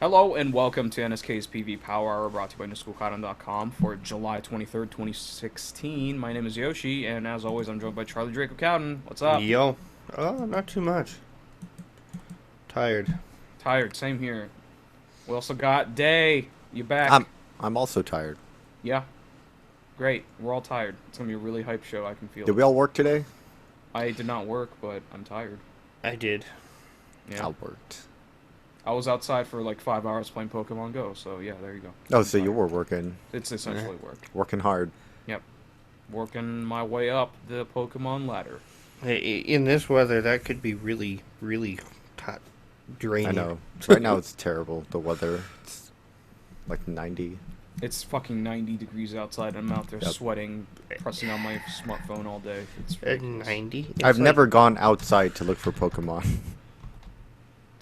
Hello and welcome to NSK's PV Power Hour brought to you by NewSchoolCotton.com for July 23rd, 2016. My name is Yoshi, and as always, I'm joined by Charlie Draco Cowden. What's up? Yo. Oh, not too much. Tired. Tired, same here. We also got Day. You I'm back? I'm also tired. Yeah, great. We're all tired. It's gonna be a really hype show. I can feel Did it. we all work today? I did not work, but I'm tired. I did. Yeah, I worked. I was outside for like 5 hours playing Pokemon Go. So yeah, there you go. Oh, I'm so you tired. were working, It's essentially work. working hard. Yep, working my way up the Pokemon ladder. Hey, in this weather, that could be really, really hot, draining. I know. Right now it's terrible. The weather. It's like 90. It's fucking 90 degrees outside. I'm out there Yep. sweating, pressing on my smartphone all day. It's At ridiculous. 90? I've never gone outside to look for Pokemon.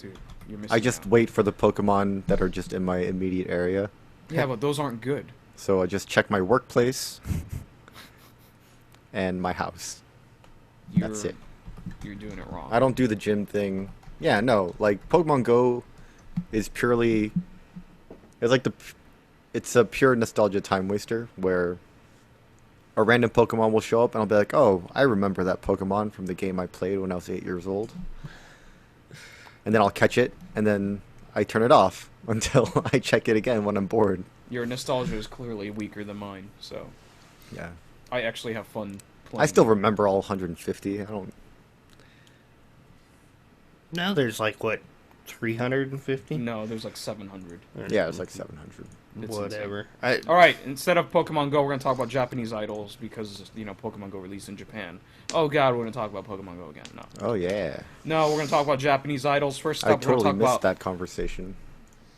Dude, you're missing I just out. wait for the Pokemon that are just in my immediate area. Yeah, but those aren't good. So I just check my workplace and my house. You're, That's it. You're doing it wrong. I don't do the gym thing. Yeah, no. Like Pokemon Go is purely. It's like it's a pure nostalgia time waster where a random Pokemon will show up and I'll be like, oh, I remember that Pokemon from the game I played when I was 8 years old. And then I'll catch it and then I turn it off until I check it again when I'm bored. Your nostalgia is clearly weaker than mine, so Yeah. I actually have fun playing. I still remember all 150. I don't. Now there's like, what, 350? No, there's like 700. Yeah, it's like 700. It's Whatever. All right, instead of Pokemon Go, we're gonna talk about Japanese idols because Pokemon Go released in Japan. Oh God, we're gonna talk about Pokemon Go again. No, Oh, yeah. no, we're gonna talk about Japanese idols. First I up, we're totally gonna talk missed about that conversation.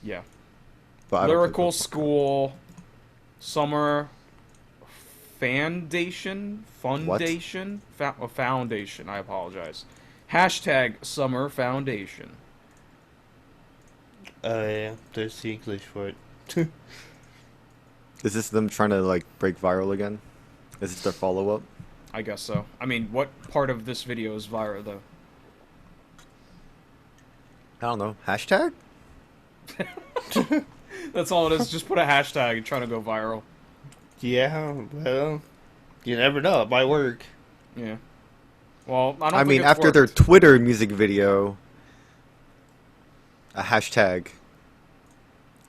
yeah. But I don't play Lyrical Pokemon. School Summer Foundation Foundation. I apologize. Hashtag Summer Foundation. Yeah, there's the English for it. Is this them trying to like break viral again? Is this their follow up? I guess so. I mean, what part of this video is viral though? I don't know. Hashtag? That's all it is. Just put a hashtag and trying to go viral. Yeah, well, you never know. It might work. Yeah. Well, I don't I think mean, it's after their worked. Twitter music video, a hashtag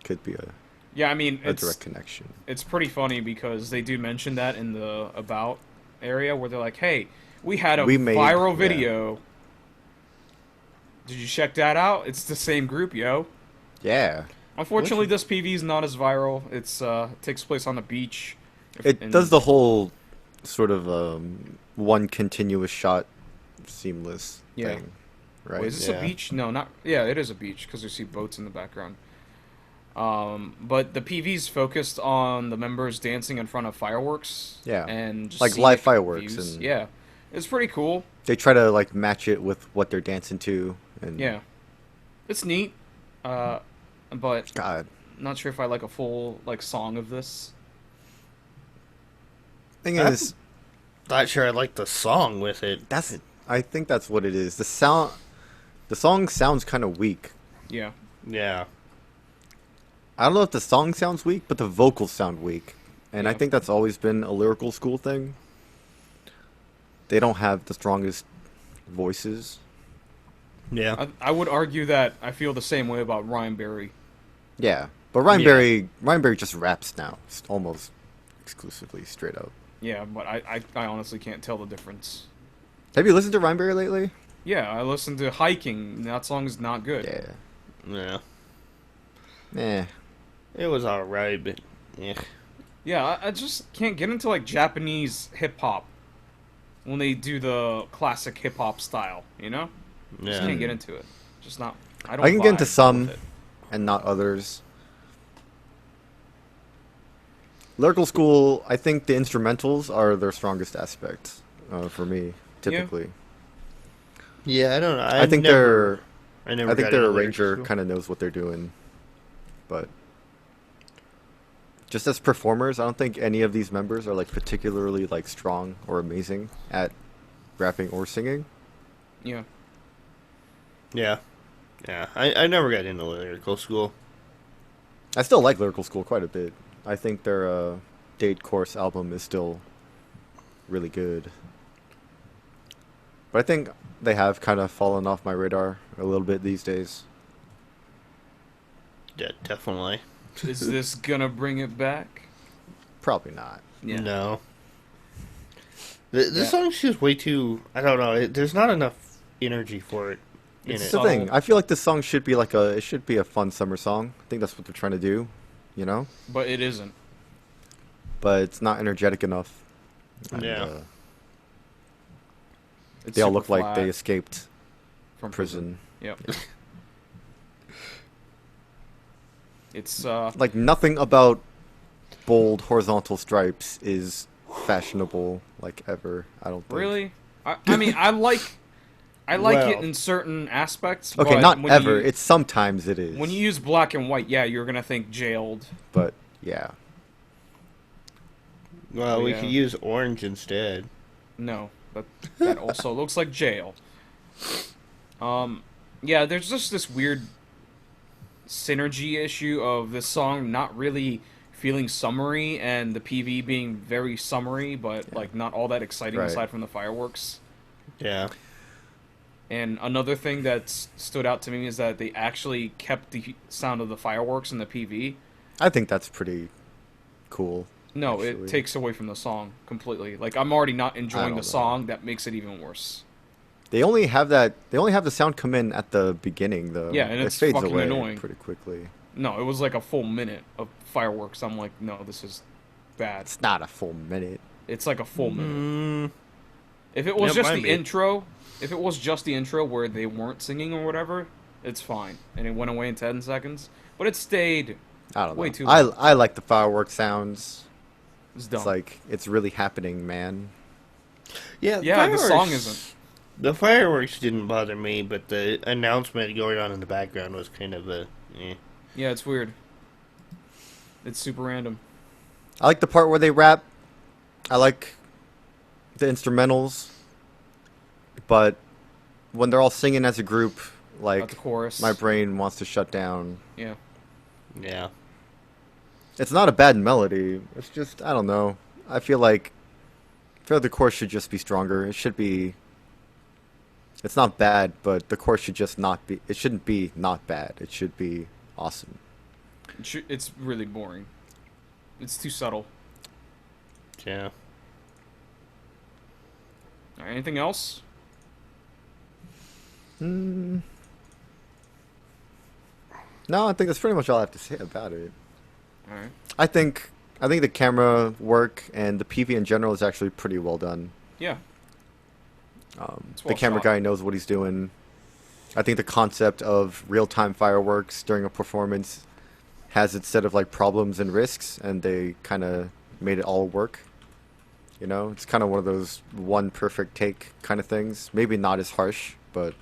could be Yeah, I mean, a it's direct connection. it's pretty funny because they do mention that in the about area where they're like, "Hey, we had a We made- viral yeah. video. Did you check that out? It's the same group, yo." Yeah. Unfortunately, this PV is not as viral. It takes place on the beach. It does the whole sort of one continuous shot seamless Yeah. thing, right? Wait, is this Yeah. a beach? No, not. Yeah, it is a beach because you see boats in the background. But the PV's focused on the members dancing in front of fireworks. Yeah. And just Like scenic live fireworks views. and- Yeah, it's pretty cool. They try to like match it with what they're dancing to, and Yeah, it's neat. But God, not sure if I like a full like song of this. thing I'm is, not sure I like the song with it. I think that's what it is. The song sounds kind of weak. Yeah. Yeah. I don't know if the song sounds weak, but the vocals sound weak. And I Yeah. think that's always been a lyrical school thing. They don't have the strongest voices. Yeah. I would argue that I feel the same way about Ryan Berry. Yeah. But Ryan Berry just raps now. It's almost exclusively straight up. Yeah, but I honestly can't tell the difference. Have you listened to Ryan Berry lately? Yeah, I listened to Hiking. And that song is not good. Yeah. Yeah. Eh. It was alright, but yeah. Yeah, I just can't get into like Japanese hip hop when they do the classic hip hop style. You know, just Yeah. can't get into it. Just not. I don't. I can get into vibe some with it. and not others. Lyrical School, I think the instrumentals are their strongest aspect for me, typically. Yeah, I don't know. I think their I never I think got their into Lyrical arranger School. kind of knows what they're doing, but just as performers, I don't think any of these members are like particularly like strong or amazing at rapping or singing. Yeah. Yeah. Yeah. I never got into Lyrical School. I still like Lyrical School quite a bit. I think their Date Course album is still really good. But I think they have kind of fallen off my radar a little bit these days. Yeah, definitely. Is this gonna bring it back? Probably not. Yeah. No. The song's just way too... I don't know. There's not enough energy for it in It's it. That's the thing. I feel like this song should be it should be a fun summer song. I think that's what they're trying to do, you know? But it isn't. But it's not energetic enough. And, Yeah. It's they all super look like flat they escaped from prison. Yep. It's Like, nothing about bold horizontal stripes is fashionable, like, ever, I don't think. really. I mean, I like it Well. in certain aspects. Okay, but not when ever. You, It's sometimes it is. when you use black and white, yeah, you're gonna think jailed. But, yeah. Well, we Yeah. could use orange instead. No, that also looks like jail. Yeah, there's just this weird synergy issue of this song not really feeling summery and the PV being very summery, but like not all that exciting Right. aside from the fireworks. Yeah. And another thing that stood out to me is that they actually kept the sound of the fireworks in the PV. I think that's pretty cool. No, Actually. it takes away from the song completely. Like I'm already not I enjoying don't the know. song. That makes it even worse. They only have the sound come in at the beginning, though. Yeah, and it it's fades fucking away annoying. pretty quickly. No, it was like a full minute of fireworks. I'm like, no, this is bad. It's not a full minute. It's like a full minute. Mm, If it was Yeah, just might the be. intro, if it was just the intro where they weren't singing or whatever, it's fine, and it went away in 10 seconds. But it stayed. I don't know. Way too I long. I like the fireworks sounds. It's dumb. It's like it's really happening, man. yeah, yeah, the song fireworks- isn't. The fireworks didn't bother me, but the announcement going on in the background was kind of a... Yeah, it's weird. It's super random. I like the part where they rap. I like the instrumentals. But when they're all singing as a group, Not like the chorus. my brain wants to shut down. Yeah. Yeah. It's not a bad melody. It's just I don't know. I feel like the chorus should just be stronger. It should be. It's not bad, but the chorus should just not be. It shouldn't be not bad. It should be awesome. It's really boring. It's too subtle. Yeah. Alright, anything else? No, I think that's pretty much all I have to say about it. Alright. I think the camera work and the PV in general is actually pretty well done. Yeah. It's The well camera shot. guy knows what he's doing. I think the concept of real-time fireworks during a performance has its set of like problems and risks, and they kind of made it all work. You know, it's kind of one of those one perfect take kind of things. Maybe not as harsh, but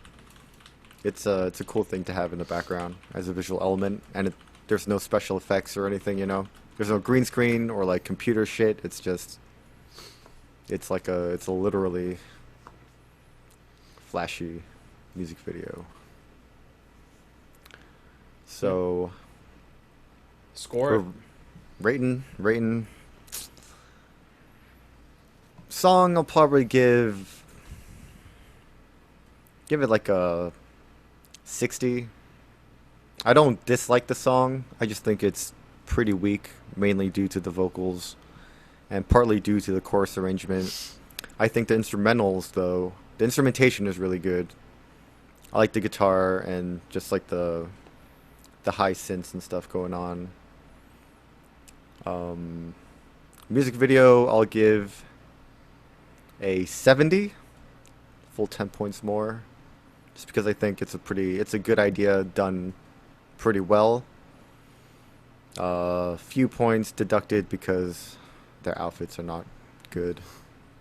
it's a cool thing to have in the background as a visual element, and there's no special effects or anything. You know, there's no green screen or like computer shit. It's just it's a literally flashy music video. So Score it. for rating song, I'll probably give it like a 60. I don't dislike the song. I just think it's pretty weak, mainly due to the vocals and partly due to the chorus arrangement. I think the instrumentals, though, the instrumentation is really good. I like the guitar and just like the high synths and stuff going on. Music video, I'll give a 70, full 10 points more, just because I think it's a good idea done pretty well. Few points deducted because their outfits are not good.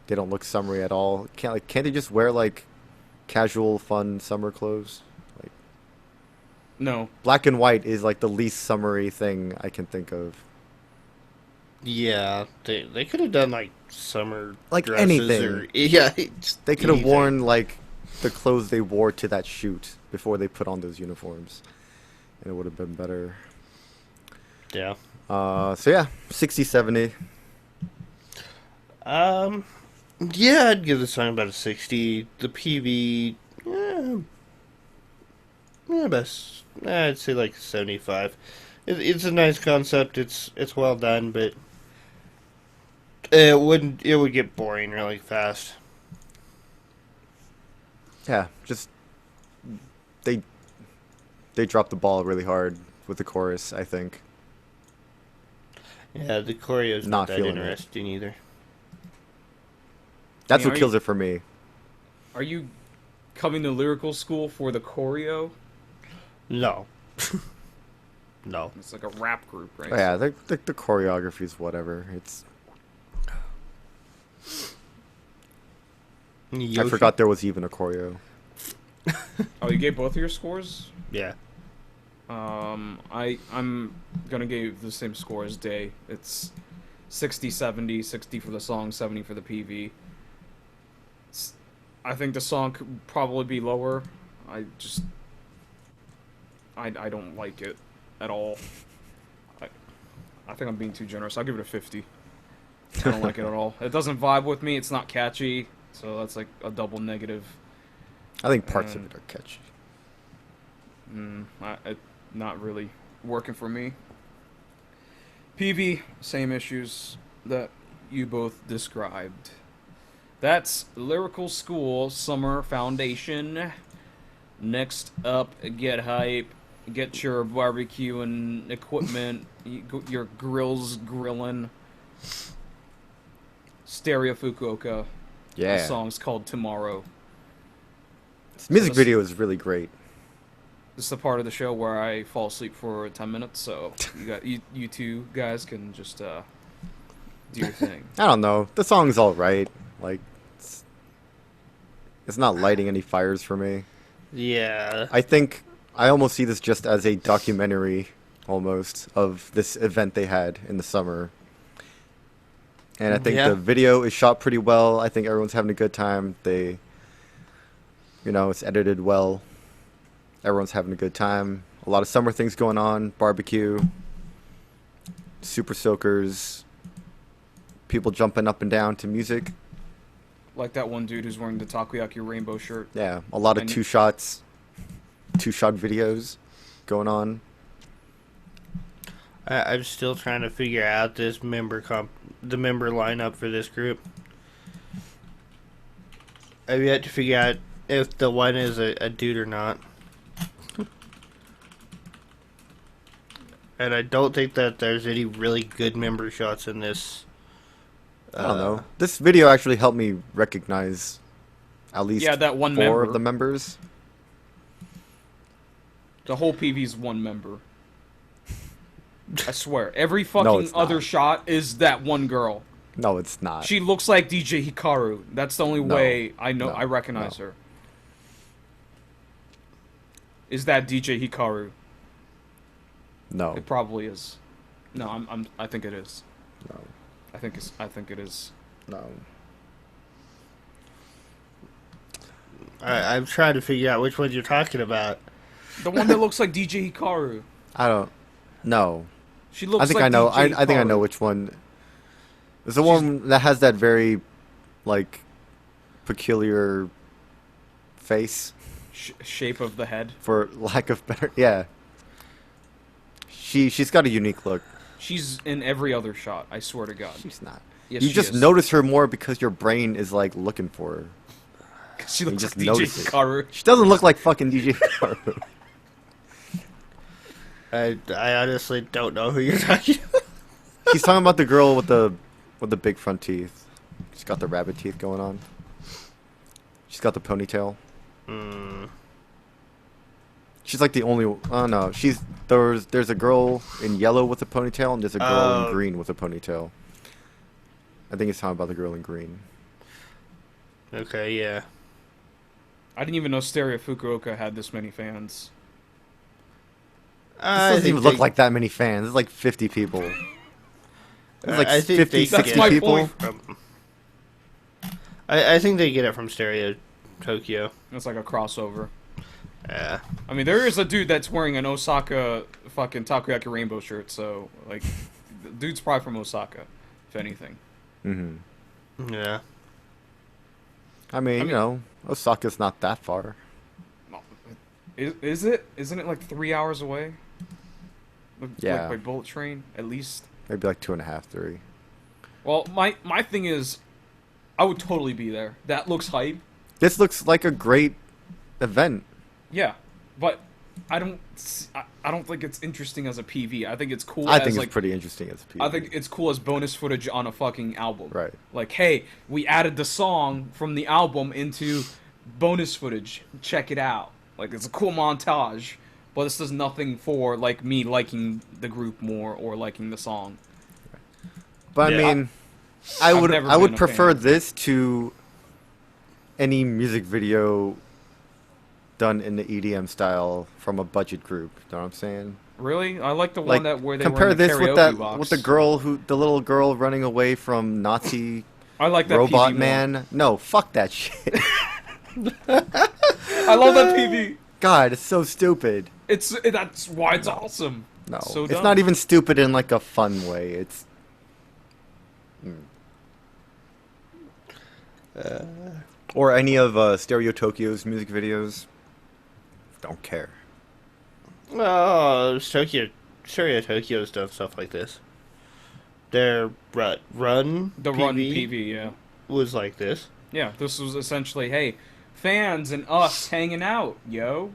They don't look summery at all. Can't they just wear like casual, fun summer clothes? Like No. black and white is like the least summery thing I can think of. Yeah, they could have done like summer Like dresses anything. Or, yeah, just They could have anything. worn like the clothes they wore to that shoot before they put on those uniforms, and it would have been better. Yeah. So yeah, 60, 70. Yeah, I'd give the song about a 60. The PV, best. I'd say like 75. It's a nice concept. It's well done, but it would get boring really fast. Yeah, just they they dropped the ball really hard with the chorus, I think. Yeah, the choreo's Not not that feeling it. interesting either. That's Yeah, what kills it for me. Are you coming to Lyrical School for the choreo? No. No. It's like a rap group, right? Oh, yeah, the choreography's whatever. It's I Yoshi? forgot there was even a choreo. Oh, you gave both of your scores? Yeah. I'm gonna give the same score as Day. It's 60, 70, 60 for the song, 70 for the PV. I think the song could probably be lower. I don't like it at all. I think I'm being too generous. I'll give it a 50. I don't like it at all. It doesn't vibe with me. It's not catchy, so that's like a double negative. I think parts of it are catchy. Not really working for me. PV, same issues that you both described. That's Lyrical School Summer Foundation. Next up, get hype. Get your barbecue and equipment. Your grills grilling. Stereo Fukuoka. Yeah. The song's called Tomorrow. This music video is really great. This is the part of the show where I fall asleep for 10 minutes, so you two guys can just do your thing. I don't know. The song's all right. Like, it's not lighting any fires for me. Yeah. I think I almost see this just as a documentary, almost, of this event they had in the summer. And I think the video is shot pretty well. I think everyone's having a good time. It's edited well. Everyone's having a good time. A lot of summer things going on. Barbecue. Super soakers. People jumping up and down to music. Like that one dude who's wearing the takoyaki rainbow shirt. Yeah, a lot of two-shot videos going on. I'm still trying to figure out this the member lineup for this group. I've yet to figure out if the one is a dude or not. And I don't think that there's any really good member shots in this. I don't know. This video actually helped me recognize at least that one four member. of the members. The whole PV's one member. I swear. Every fucking other shot is that one girl. No, it's not. She looks like DJ Hikaru. That's the only way I know. I recognize her. Is that DJ Hikaru? No. It probably is. No, I think it is. No. I think it is. No. I'm trying to figure out which one you're talking about. The one that looks like DJ Hikaru. I don't. No. She looks. I think like I know. DJ I think I know Hikaru. which one. It's the one that has that very, like, peculiar face. Shape of the head. For lack of better, yeah. She's got a unique look. She's in every other shot. I swear to God. She's not. Yes, You she just is. notice her more because your brain is like looking for her. She You looks just like DJ notice it. Hikaru. She doesn't look like fucking DJ Hikaru. I honestly don't know who you're talking about. He's talking about the girl with the big front teeth. She's got the rabbit teeth going on. She's got the ponytail. She's like the only. Oh no, there's a girl in yellow with a ponytail and there's a girl in green with a ponytail. I think he's talking about the girl in green. Okay, yeah. I didn't even know Stereo Fukuoka had this many fans. This doesn't even look like that many fans. It's like 50 people. There's like I think 50, they 60 That's my people. point. I think they get it from Stereo Tokyo. It's like a crossover. Yeah. I mean, there is a dude that's wearing an Osaka fucking takoyaki rainbow shirt, so like, the dude's probably from Osaka, if anything. Mm-hmm. Yeah. I mean, Osaka's not that far. Is it? Isn't it like 3 hours away? Yeah. Like by bullet train, at least. Maybe like 2.5, 3. Well, my thing is, I would totally be there. That looks hype. This looks like a great event. Yeah, but I don't think it's interesting as a PV. I think it's cool. I as, think like, it's pretty interesting as a PV. I think it's cool as bonus footage on a fucking album. Right. Like, hey, we added the song from the album into bonus footage. Check it out. Like, it's a cool montage. But this does nothing for, like, me liking the group more or liking the song. But Yeah. I mean, I I've would never I would been a prefer fan. this to any music video done in the EDM style from a budget group. You know what I'm saying? Really? I like the Like, one where they compare were in the this with karaoke box. with the little girl running away from Nazi I like that robot PV more. man. No, fuck that shit. I love that PV. God, it's so stupid. That's why it's awesome. No, So it's dumb. not even stupid in like a fun way. It's or any of Stereo Tokyo's music videos. Don't care. Oh, Stereo Tokyo's done stuff like this. Their run The Run PV, yeah. was like this. Yeah, this was essentially, hey, fans and us hanging out, yo.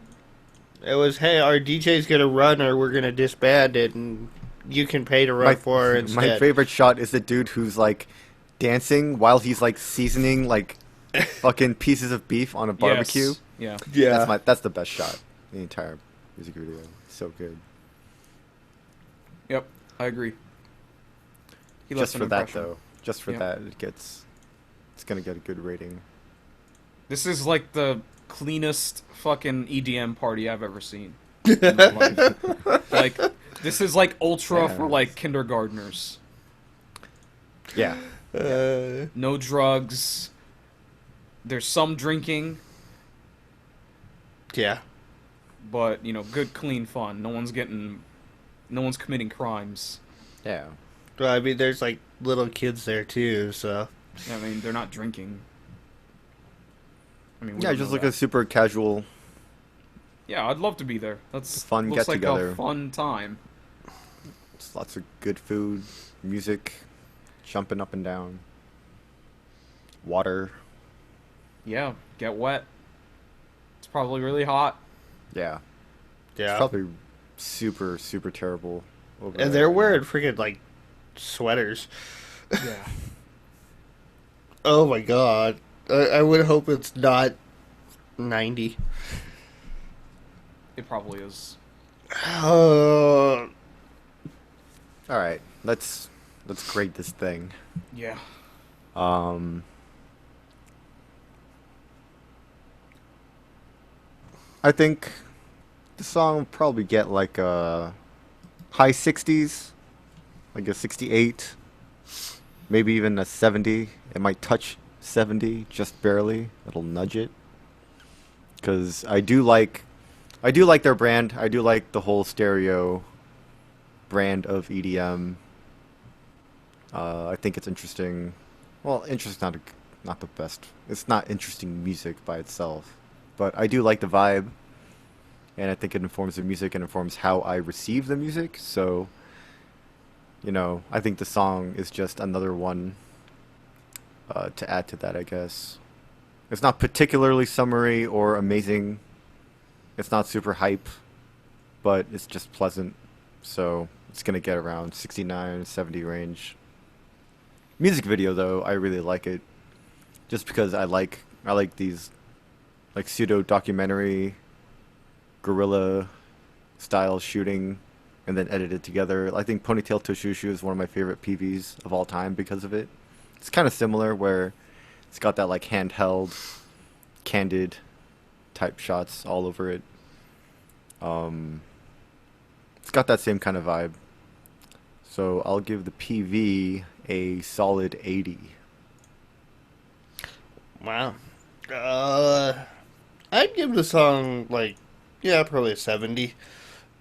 It was, hey, our DJ's gonna run or we're gonna disband it, and you can pay to run for her instead. My favorite shot is the dude who's like dancing while he's like seasoning like fucking pieces of beef on a barbecue. Yes. Yeah. Yeah. That's the best shot in the entire music video. So good. Yep, I agree. He Just left an for that impression. though. Just for Yep. that it's gonna get a good rating. This is like the cleanest fucking EDM party I've ever seen. In my life. Like, this is like ultra Yeah. for like kindergartners. Yeah. No drugs. There's some drinking, Yeah. but good clean fun. No one's committing crimes. Yeah. Well, I mean, there's like little kids there too, so. I mean, they're not drinking. I mean, we Yeah, don't just know like that. a super casual. Yeah, I'd love to be there. That's Fun looks like get-together. a fun time. Just lots of good food, music, jumping up and down, water. Yeah, get wet. It's probably really hot. Yeah. Yeah. It's probably super, super terrible over And there. they're wearing freaking like sweaters. Yeah. Oh my god. I would hope it's not 90. It probably is. Oh. All right, let's grade this thing. Yeah. I think the song will probably get like a high 60s, like a 68, maybe even a 70. It might touch 70 just barely. It'll nudge it. Cuz I do like their brand. I do like the whole Stereo brand of EDM. I think it's interesting. Well, interesting not the best. It's not interesting music by itself, but I do like the vibe, and I think it informs the music and informs how I receive the music. So, I think the song is just another one to add to that, I guess. It's not particularly summery or amazing. It's not super hype, but it's just pleasant. So it's going to get around 69, 70 range. Music video, though, I really like it. Just because I like these like pseudo documentary guerrilla style shooting and then edited together. I think Ponytail Toshushu is one of my favorite PVs of all time because of it. It's kind of similar where it's got that like handheld, candid type shots all over it. It's got that same kind of vibe. So I'll give the PV a solid 80. Wow. I'd give the song like, yeah, probably a 70.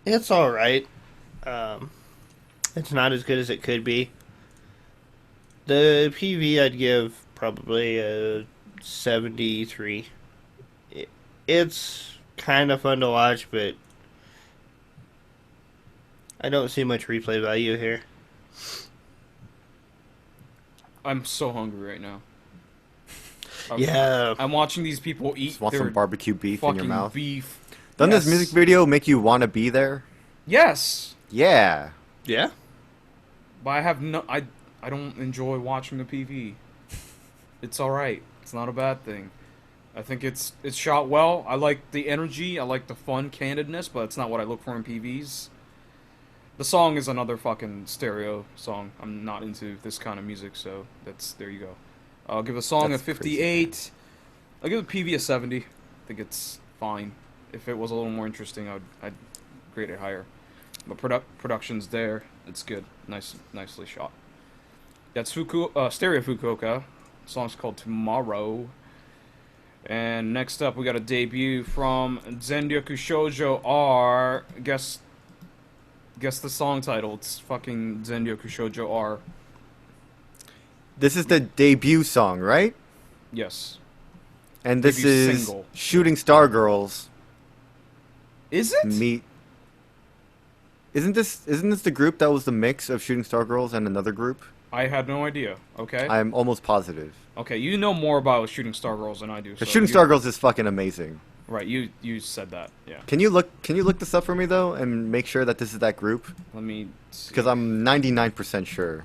It's all right. It's not as good as it could be. The PV I'd give probably a 73. It's kind of fun to watch, but I don't see much replay value here. I'm so hungry right now. Yeah. I'm watching these people eat Just want their some barbecue beef in your fucking mouth. beef. Doesn't Yes. this music video make you want to be there? Yes, Yeah. Yeah? but I have no. I don't enjoy watching the PV. It's all right. It's not a bad thing. I think it's shot well. I like the energy. I like the fun candidness, but it's not what I look for in PVs. The song is another fucking stereo song. I'm not into this kind of music, so there you go. I'll give the song That's a 58. I'll give the PV a 70. I think it's fine. If it was a little more interesting, I'd grade it higher. But production's there. It's good. Nicely shot. That's Stereo Fukuoka. The song's called Tomorrow. And next up, we got a debut from Zendyoku Shoujo R. Guess the song title. It's fucking Zendyoku Shoujo R. This is the debut song, right? Yes. And this Debut is single. Shooting Star Girls Is it? meet. Isn't this the group that was the mix of Shooting Star Girls and another group? I had no idea. Okay. I'm almost positive. Okay, you know more about Shooting Star Girls than I do. The So Shooting Star Girls is fucking amazing. Right, you said that. Yeah. Can you look this up for me though and make sure that this is that group? Let me see. Because I'm 99% sure,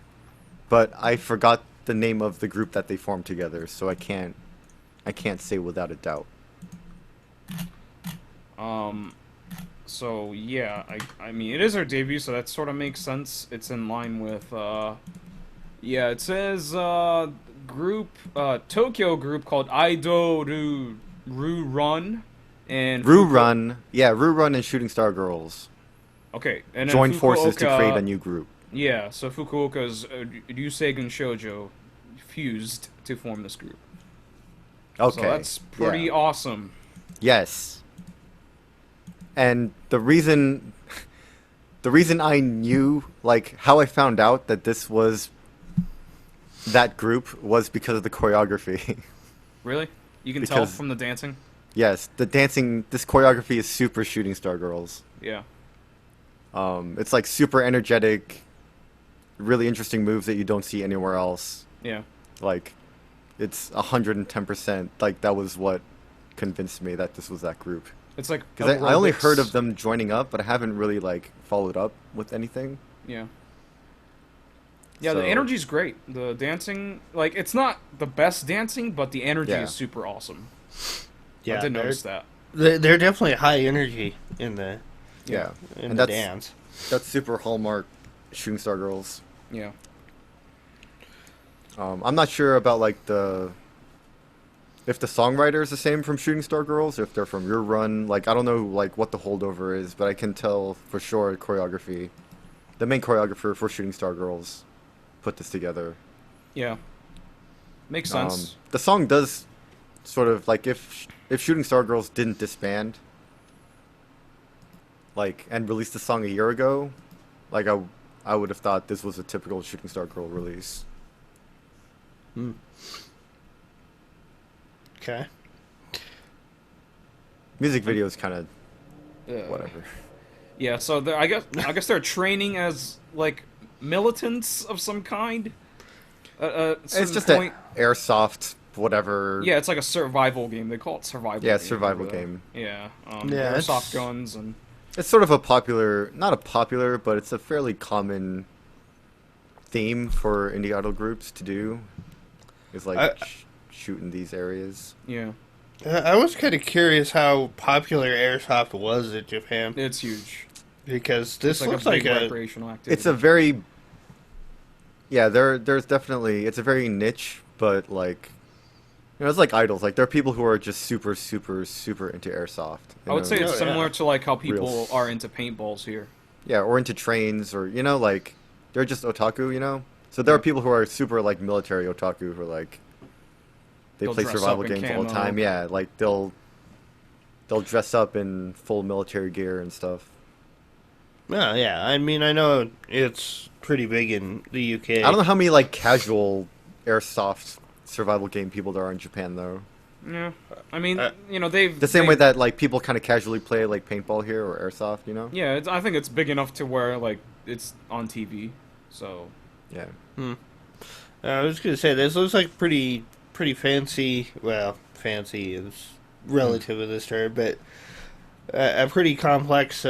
but I forgot the name of the group that they formed together, so I can't say without a doubt. So yeah, I mean it is her debut, so that sort of makes sense. It's in line with yeah, it says group Tokyo group called Aido Ru Run and Ru Run and Shooting Star Girls Okay, and then joined forces to Fukuoka- create a new group. Yeah, so Fukuoka's Ryuseigen Shoujo fused to form this group. Okay, So that's pretty yeah. awesome. Yes. And the reason I knew, like, how I found out that this was that group was because of the choreography. Really? You can tell Because- from the dancing? Yes, this choreography is super Shooting Star Girls. Yeah. It's like super energetic, really interesting moves that you don't see anywhere else. Yeah. Like, it's 110%. Like, that was what convinced me that this was that group. It's like Because I only aerobics. heard of them joining up, but I haven't really, like, followed up with anything. Yeah. Yeah, the So- energy's great. The dancing, like, it's not the best dancing, but the energy Yeah. is super awesome. Yeah, I did they're- notice that. They're definitely high energy in the Yeah. in And the that's dance. that's super hallmark Shooting Star Girls. Yeah. I'm not sure about, like, if the songwriter is the same from Shooting Star Girls, or if they're from Your Run. Like, I don't know, like, what the holdover is, but I can tell for sure choreography. The main choreographer for Shooting Star Girls put this together. Yeah. Makes sense. The song does sort of, like, if Shooting Star Girls didn't disband, like, and released the song a year ago, like, I would have thought this was a typical Shooting Star Girl release. Okay. Music video is kind of Uh, whatever. Yeah, so I guess they're training as, like, militants of some kind. It's just an airsoft whatever. Yeah, it's like a survival game. They call it survival. Yeah, game, survival but, game. Yeah. Yeah, Airsoft it's- guns and It's sort of not a popular, but it's a fairly common theme for indie idol groups to do. Is like shooting these areas. yeah, I was kind of curious how popular airsoft was in Japan, it's huge. because this It's like looks a like big a recreational activity. It's a very there's definitely it's a very niche, but like it's like idols. Like there are people who are just super super super into airsoft. you I would know? say it's Oh, similar yeah. to like how people Real. are into paintballs here. Yeah, or into trains, or like they're just otaku. So there are people who are super like military otaku who are like they They'll play dress survival up in games all the camo. time. Yeah, like they'll dress up in full military gear and stuff. Well, yeah. I mean, I know it's pretty big in the UK. I don't know how many like casual airsoft survival game people there are in Japan though. Yeah, I mean, Uh, they've The same way that like people kind of casually play like paintball here or airsoft, you know? Yeah, I think it's big enough to where like it's on TV. So Yeah. I was gonna say this looks like pretty fancy. Well, fancy is relative to this term, but a pretty complex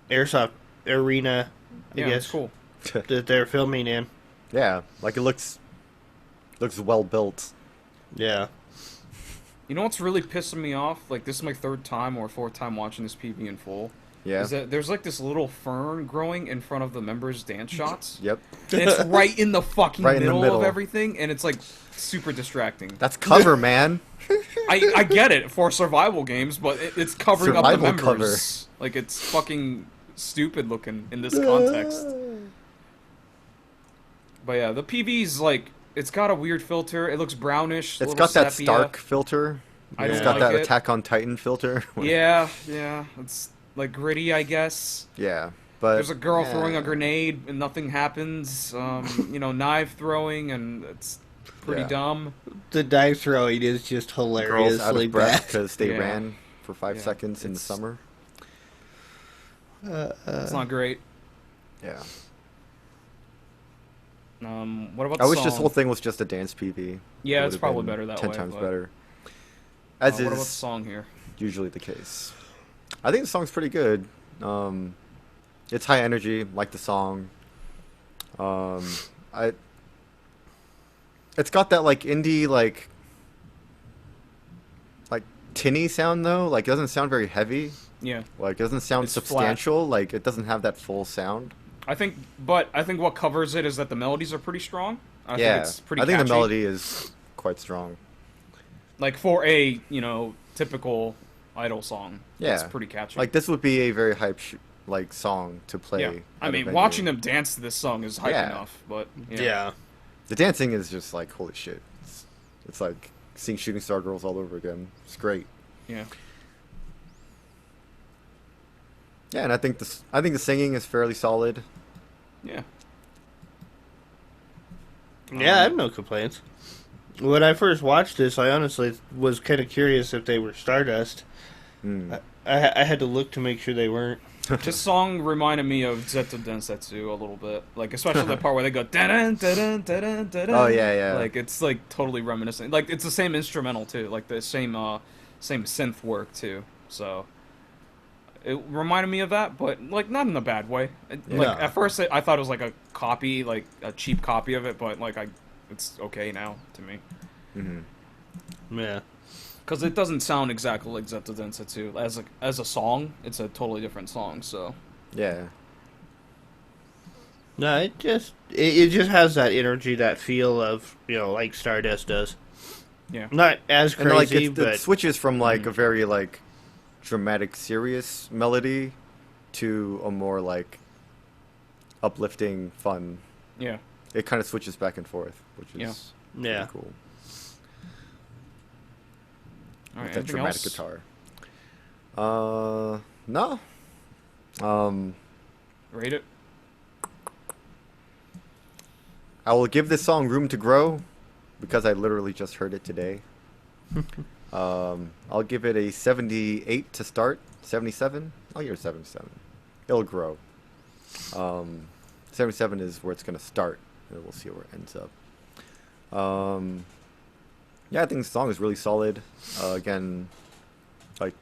airsoft arena. I yeah, guess it's cool. that they're filming in. Yeah, like it looks well built. Yeah. You know what's really pissing me off? Like this is my third time or fourth time watching this PV in full. Yeah. Is that there's like this little fern growing in front of the members' dance shots. Yep. And it's right in the fucking Right in the middle, middle. of everything, and it's like super distracting. That's cover, man. I get it for survival games, but it's covering up the Survival members. Like it's fucking stupid looking in this context. But yeah, the PV's like it's got a weird filter. It looks brownish. It's little got that sepia. Stark filter. I It's don't got like that it. Attack on Titan filter. Yeah. It's like gritty, I guess. Yeah, but There's a girl yeah. throwing a grenade and nothing happens. Knife throwing and it's pretty Yeah. dumb. The knife throwing is just Girls out hilariously of breath bad. because they Yeah. ran for 5 Yeah, seconds in the it's- summer. It's not great. Yeah. What about the I wish song? this whole thing was just a dance PV. Yeah, It it's would've probably been better that 10 way, times but- better. As What about the is song here? usually the case. I think the song's pretty good. It's high energy, like the song. It's got that like indie like tinny sound though. Like it doesn't sound very heavy. Yeah. Like it doesn't sound It's flat. substantial. Like it doesn't have that full sound. I think what covers it is that the melodies are pretty strong. I Yeah, think it's pretty I think catchy. the melody is quite strong. Like for a, typical Idol song. Yeah, It's pretty catchy. Like this would be a very hype like song to play. yeah. I at a mean, venue. watching them dance to this song is hype Yeah. enough, but Yeah. The dancing is just like holy shit. It's like seeing Shooting Star Girls all over again. It's great. Yeah. Yeah, and I think the singing is fairly solid. Yeah. Yeah, I have no complaints. When I first watched this, I honestly was kind of curious if they were Stardust. Mm. I had to look to make sure they weren't. This song reminded me of Zetto Densetsu a little bit. Like, especially the part where they go da-dun, da-dun, da-dun, da-dun. Oh, yeah, yeah. Like, it's, like, totally reminiscent. Like, it's the same instrumental, too. Like, the same synth work, too. So, it reminded me of that, but, like, not in a bad way. Like, Yeah. at first, I thought it was, like, a copy, like, a cheap copy of it, but, like, it's okay now, to me. Mm-hmm. Yeah. Because it doesn't sound exactly like Zetto Densetsu. As a song, it's a totally different song, so... Yeah. No, it just has that energy, that feel of like Stardust does. Yeah. Not as And like crazy, it but switches from like a very like dramatic, serious melody to a more like uplifting, fun. Yeah. It kind of switches back and forth, which is yeah. pretty cool. All right, With that anything dramatic else? guitar. No. Rate it. I will give this song room to grow because I literally just heard it today. I'll give it a 78 to start. 77? I'll give it a 77. It'll grow. 77 is where it's going to start. And we'll see where it ends up. Yeah, I think the song is really solid. Again, like,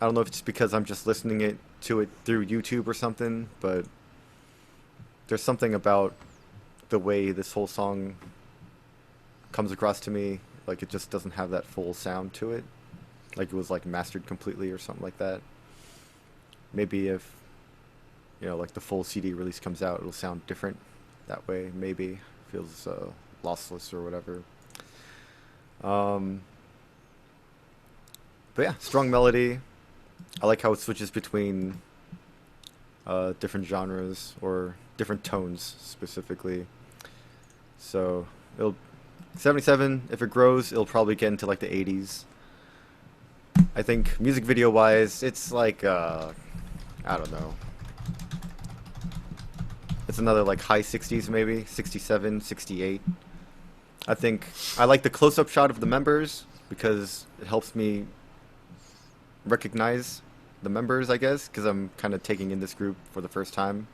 I don't know if it's because I'm just listening to it through YouTube or something, but there's something about the way this whole song comes across to me. Like, it just doesn't have that full sound to it. Like, it was, like, mastered completely or something like that. Maybe if, like, the full CD release comes out, it'll sound different that way, maybe. Feels lossless or whatever. But yeah, strong melody. I like how it switches between different genres or different tones specifically. So it'll 77. If it grows, it'll probably get into like the 80s. I think music video wise, it's like I don't know. It's another like high 60s maybe, 67, 68. I think I like the close-up shot of the members because it helps me recognize the members, I guess, because I'm kind of taking in this group for the first time.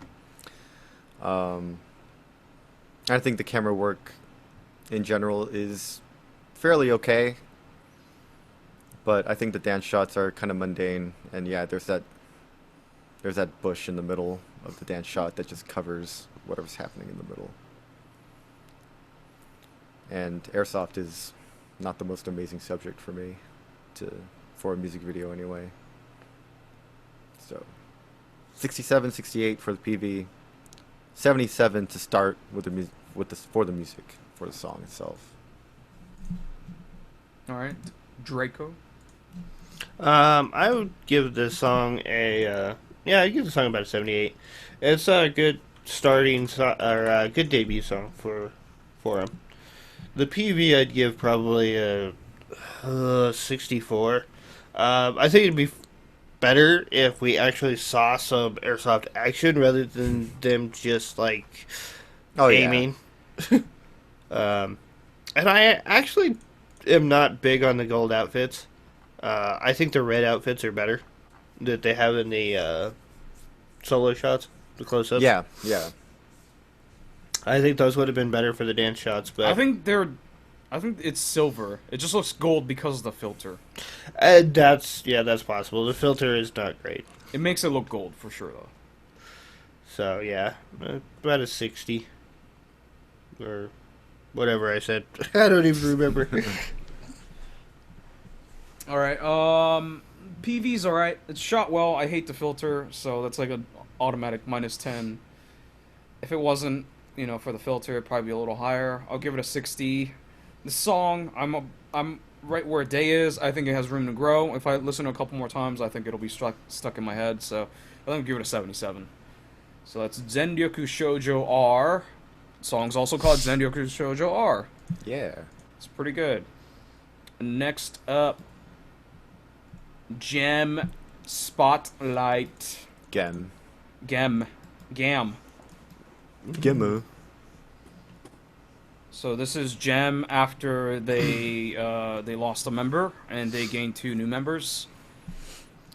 I think the camera work in general is fairly okay, but I think the dance shots are kind of mundane, and yeah, there's that bush in the middle of the dance shot that just covers whatever's happening in the middle. And airsoft is not the most amazing subject for me for a music video anyway. So 67, 68 for the PV, 77 to start with for the music for the song itself. All right, Draco. I would give this song I'd give the song about a 78. It's a good good debut song for him. The PV I'd give probably a 64. I think it'd be better if we actually saw some airsoft action rather than them just like aiming. And I actually am not big on the gold outfits. I think the red outfits are better that they have in the solo shots, the close-ups. Yeah. I think those would have been better for the dance shots, but I think it's silver. It just looks gold because of the filter. that's possible. The filter is not great, It makes it look gold for sure, though. so yeah, about a 60 or whatever I said. I don't even remember. All right. PV's all right. It's shot well. I hate the filter, so that's like an automatic -10. If it wasn't, for the filter, it'd probably be a little higher. I'll give it a 60. The song, I'm right where Day is. I think it has room to grow. If I listen to it a couple more times, I think it'll be stuck in my head. So I think I'll give it a 77. So that's Zendyoku Shoujo R. The song's also called Zendyoku Shoujo R. Yeah. It's pretty good. Next up, Gem Spotlight. Gem. Gam. Gemu. So this is Gem after they lost a member and they gained 2 new members.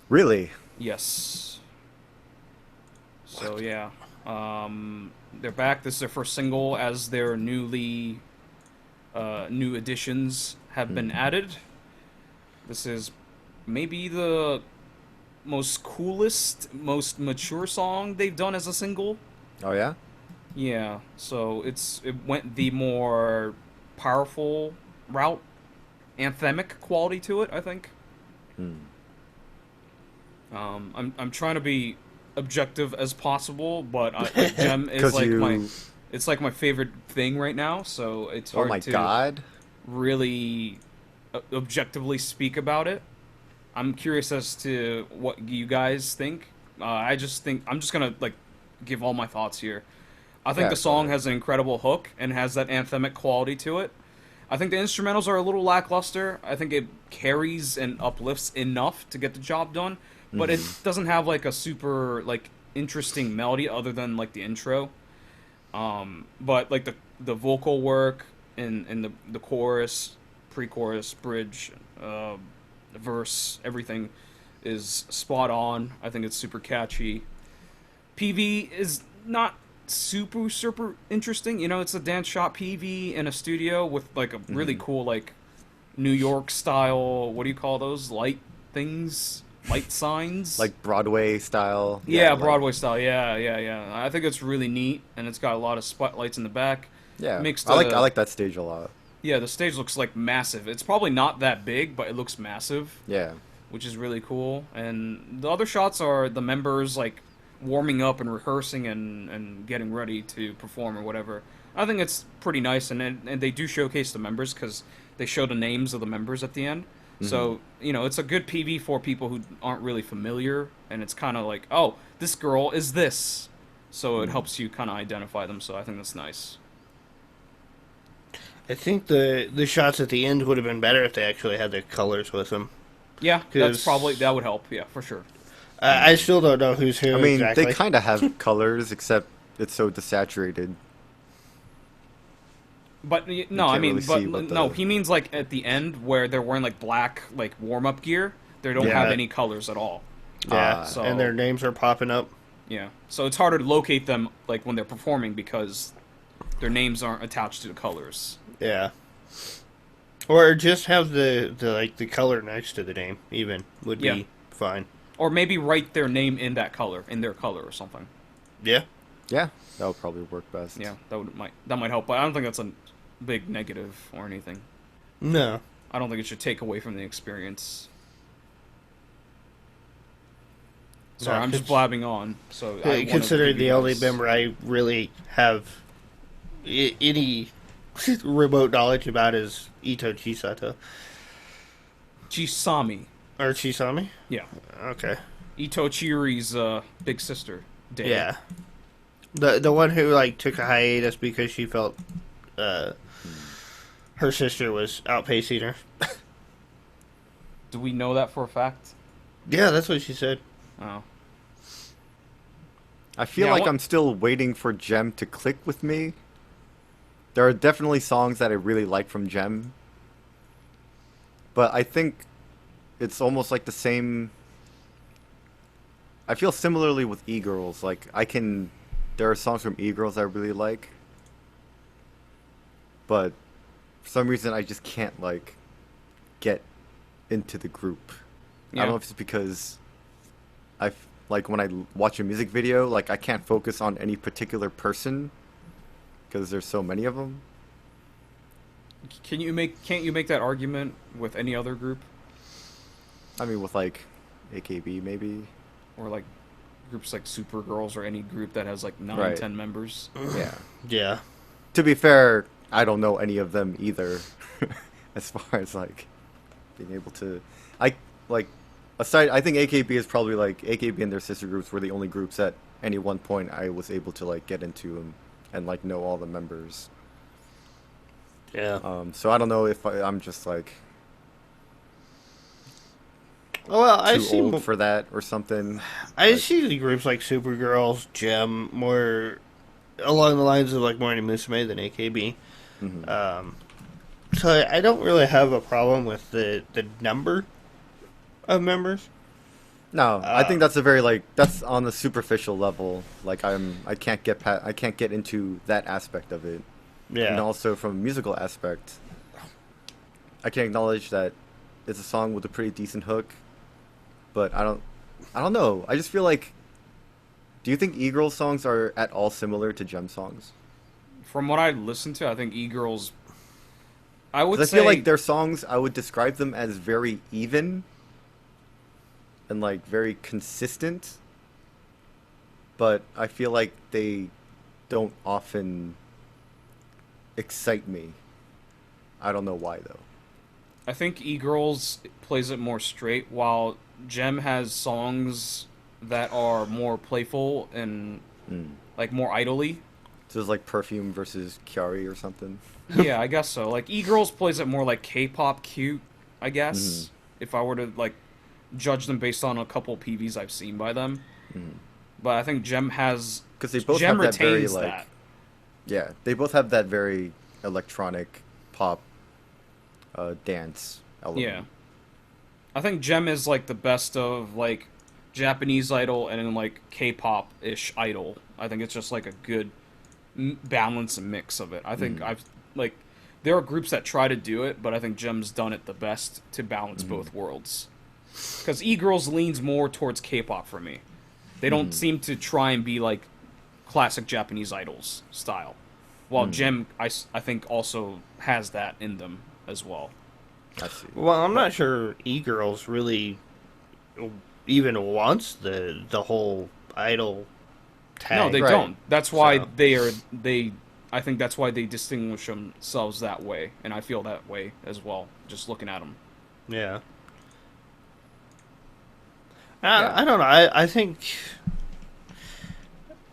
Really? Yes. So yeah, they're back. This is their first single as their new additions have been added. This is maybe the most coolest, most mature song they've done as a single. Oh yeah? Yeah, so it went the more powerful route, anthemic quality to it, I think. I'm trying to be objective as possible, but Gem is like my favorite thing right now, so it's hard to really objectively speak about it. I'm curious as to what you guys think. I'm just gonna give all my thoughts here. I think the song has an incredible hook and has that anthemic quality to it. I think the instrumentals are a little lackluster. I think it carries and uplifts enough to get the job done, but it doesn't have a super interesting melody other than the intro. But the vocal work and the chorus, pre-chorus, bridge, verse, everything is spot on. I think it's super catchy. PV is not super interesting. It's a dance shop PV in a studio with a really cool New York style, what do you call those light things, light signs, like Broadway style. Broadway style. Yeah. I think it's really neat, and it's got a lot of spotlights in the back. Yeah, I like that stage a lot. Yeah, the stage looks massive. It's probably not that big, but it looks massive. Yeah, which is really cool. And the other shots are the members warming up and rehearsing and getting ready to perform or whatever. I think it's pretty nice, and they do showcase the members because they show the names of the members at the end. So, it's a good PV for people who aren't really familiar, and it's kind of oh, this girl is this. So it helps you kind of identify them, so I think that's nice. I think the shots at the end would have been better if they actually had the colors with them. Yeah, that would help, yeah, for sure. I still don't know who's who. I mean, exactly. they kind of have colors, except it's so desaturated. But no, can't I mean, really but see what no, the- he means like at the end where they're wearing like black like warm up gear. They don't Yeah. have any colors at all. Yeah, So- and their names are popping up. Yeah, so it's harder to locate them like when they're performing because their names aren't attached to the colors. Yeah. Or just have the color next to the name. Even would Yeah. be fine. Or maybe write their name in that color, in their color or something. Yeah. Yeah, that would probably work best. Yeah, that might help, but I don't think that's a big negative or anything. No. I don't think it should take away from the experience. Sorry, No, I'm just blabbing on. So I wanna considering give you the only guys- member I really have any remote knowledge about is Ito Chisato. Chisami. Or Chisami? Yeah. Okay. Ito Chiri's big sister. Day. Yeah. The one who like took a hiatus because she felt her sister was outpacing her. Do we know that for a fact? Yeah, that's what she said. Oh. I feel Yeah, like what- I'm still waiting for Gem to click with me. There are definitely songs that I really like from Gem, but I think it's almost like the same. I feel similarly with E-Girls. Like there are songs from E-Girls I really like, but for some reason I just can't like get into the group. I Yeah. don't know if it's because like when I watch a music video, like I can't focus on any particular person because there's so many of them. Can't you make that argument with any other group I mean, with like AKB maybe. or like groups like Supergirls or any group that has like 9, Right. 10 members? Yeah. Yeah. To be fair, I don't know any of them either. As far as like being able to, I think AKB is probably like AKB and their sister groups were the only groups at any one point I was able to like get into and like know all the members. Yeah. So I don't know if I'm just like Well, I too see. old for that or something. I like- see the groups like Supergirls, Gem, more along the lines of like Morning Musume than AKB. Mhm. So I don't really have a problem with the number of members. No, I think that's a very like that's on the superficial level. Like I can't get into that aspect of it. Yeah. And also from a musical aspect, I can acknowledge that it's a song with a pretty decent hook, but I don't know. I just feel like, do you think E-Girl songs are at all similar to Gem songs? From what I listened to, I think E-Girls. I would 'Cause say I feel like their songs, I would describe them as very even and like very consistent, but I feel like they don't often excite me. I don't know why though. I think E-Girls plays it more straight, while Gem has songs that are more playful and like more idly. So it's like Perfume versus Kyari or something. Yeah, I guess so. Like E-Girls plays it more like K-pop cute, I guess. If I were to like judge them based on a couple PVs I've seen by them. But I think Gem has Because they both Gem have that very retains like that. yeah, they both have that very electronic pop dance element. Yeah. I think Gem is like the best of like Japanese Idol and then like K-pop-ish Idol. I think it's just like a good balance and mix of it. I think I've like there are groups that try to do it, but I think Gem's done it the best to balance both worlds. Because E-Girls leans more towards K-pop for me. They don't seem to try and be like classic Japanese idols style. While Gem, I think, also has that in them as well. I see. Well, I'm not sure E-Girls really even wants the whole idol tag. No, they Right. don't. That's why So- they. I think that's why they distinguish themselves that way, and I feel that way as well. Just looking at them. Yeah. Yeah. I don't know.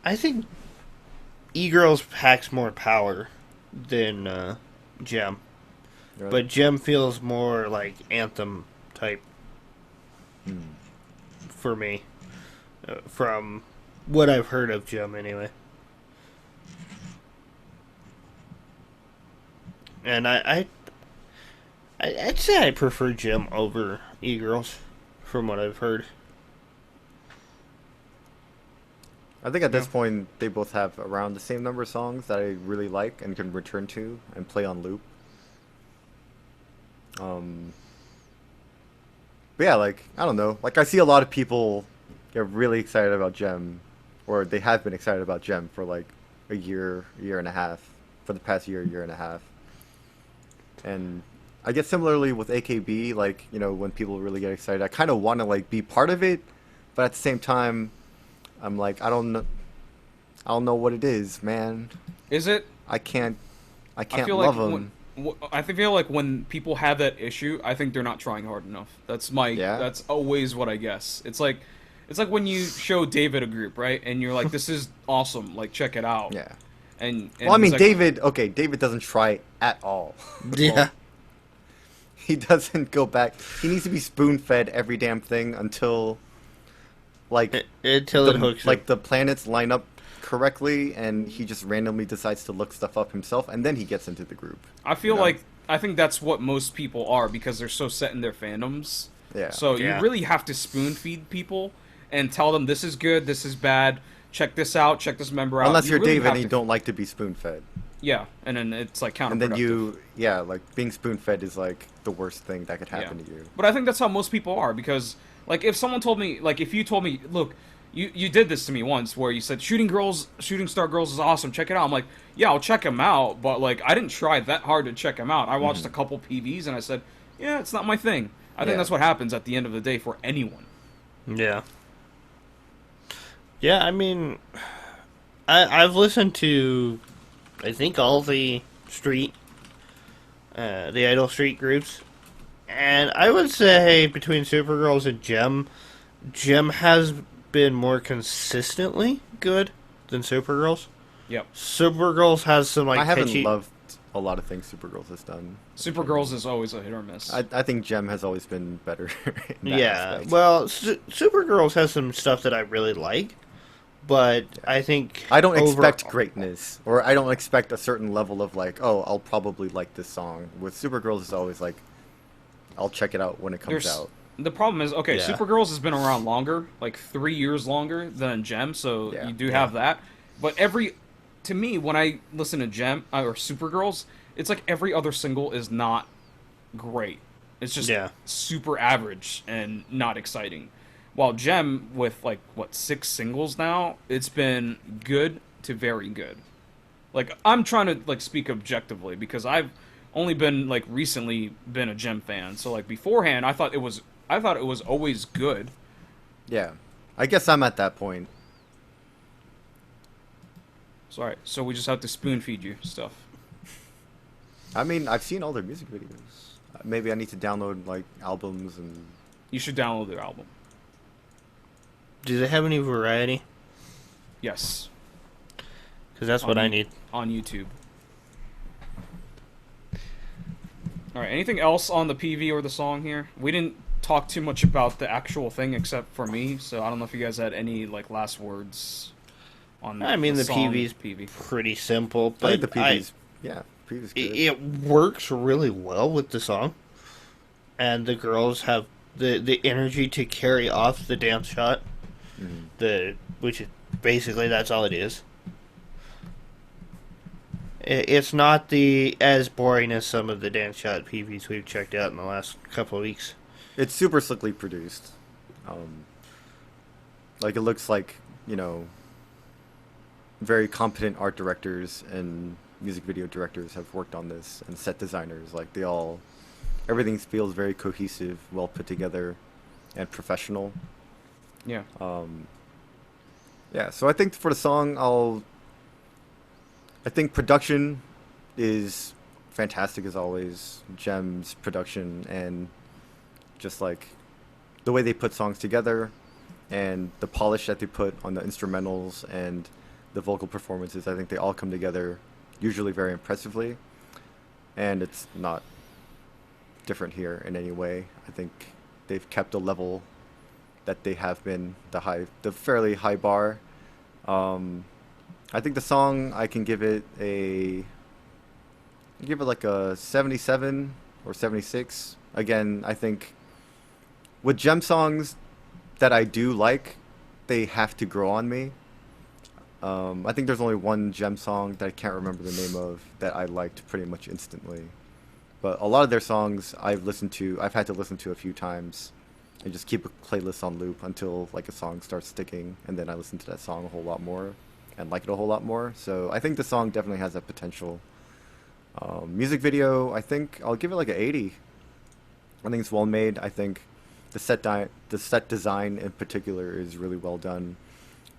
I think E-Girls packs more power than Gem, Right. but Gem feels more like anthem type for me. from what I've heard of Gem, anyway. And I'd say I prefer Gem over E-Girls, from what I've heard. I think at this point they both have around the same number of songs that I really like and can return to and play on loop. But yeah, like, I don't know. Like, I see a lot of people get really excited about Gem, or they have been excited about Gem for like a year and a half, for the past year and a half. And I guess similarly with AKB, like, you know, when people really get excited, I kind of want to like be part of it, but at the same time, I'm like, I don't know what it is, man. Is it? I can't feel love like them. I feel like when people have that issue, I think they're not trying hard enough. That's always what I guess. It's like when you show David a group, right? And you're like, this is awesome, like check it out. Yeah. And well, I mean, like, David doesn't try at all. Yeah. Well, he doesn't go back. He needs to be spoon-fed every damn thing until like until it hooks like him. the planets line up correctly, and he just randomly decides to look stuff up himself, and then he gets into the group. I feel like I think that's what most people are because they're so set in their fandoms. Yeah. So Yeah. you really have to spoon feed people and tell them this is good, this is bad, check this out, check this member out. Unless you're really David have and you to- don't like to be spoon-fed. Yeah, and then it's like counterproductive. And then like being spoon-fed is like the worst thing that could happen to you. But I think that's how most people are because, like, if someone told me, like, if you told me, look, you did this to me once where you said Shooting Star Girls is awesome, check it out. I'm like, yeah, I'll check him out, but like I didn't try that hard to check him out. I watched a couple PVs and I said, yeah, it's not my thing. I think that's what happens at the end of the day for anyone. Yeah. Yeah, I mean, I've listened to, I think, all the Idol Street groups, and I would say between Supergirls and Gem has been more consistently good than Supergirls. Yep. Supergirls has some like I haven't catchy... loved a lot of things Supergirls has done. Supergirls is always a hit or miss. I think Gem has always been better. In that Yeah, aspect. well, Supergirls has some stuff that I really like, but I think I don't expect greatness, or I don't expect a certain level of like, oh, I'll probably like this song. With Supergirls, it's always like, I'll check it out when it comes out. The problem is, okay, Yeah. Supergirls has been around longer, like 3 years longer than Gem, so Yeah. you do have that. But to me, when I listen to Gem or Supergirls, it's like every other single is not great. It's just super average and not exciting. While Gem, with like, what, 6 singles now, it's been good to very good. Like, I'm trying to like speak objectively because I've only been like recently been a Gem fan. So like beforehand, I thought it was always good. Yeah, I guess I'm at that point. Sorry, so we just have to spoon feed you stuff. I mean, I've seen all their music videos. Maybe I need to download like albums and. You should download their album. Do they have any variety? Yes. Because that's what I need. On YouTube. Alright, anything else on the PV or the song here? We didn't talk too much about the actual thing except for me, so I don't know if you guys had any like last words on I mean, the song PV's PV. pretty simple, I but think the PV's PV's good. it works really well with the song. And the girls have the energy to carry off the dance shot. Which is basically that's all it is. It's not as boring as some of the dance shot PVs we've checked out in the last couple of weeks. It's super slickly produced. Like it looks like, you know, very competent art directors and music video directors have worked on this, and set designers. Like everything feels very cohesive, well put together, and professional. Yeah. Yeah, so I think for the song, I think production is fantastic as always. Gem's production and just like the way they put songs together and the polish that they put on the instrumentals and the vocal performances, I think they all come together usually very impressively. And it's not different here in any way. I think they've kept a level that they have been the fairly high bar. I think the song I can give it like a 77 or 76. Again, I think with gem songs that I do like, they have to grow on me. I think there's only one gem song that I can't remember the name of that I liked pretty much instantly. But a lot of their songs I've had to listen to a few times and just keep a playlist on loop until like a song starts sticking, and then I listen to that song a whole lot more and like it a whole lot more. So I think the song definitely has that potential. Music video, I think I'll give it like an 80. I think it's well made. I think the set design in particular is really well done.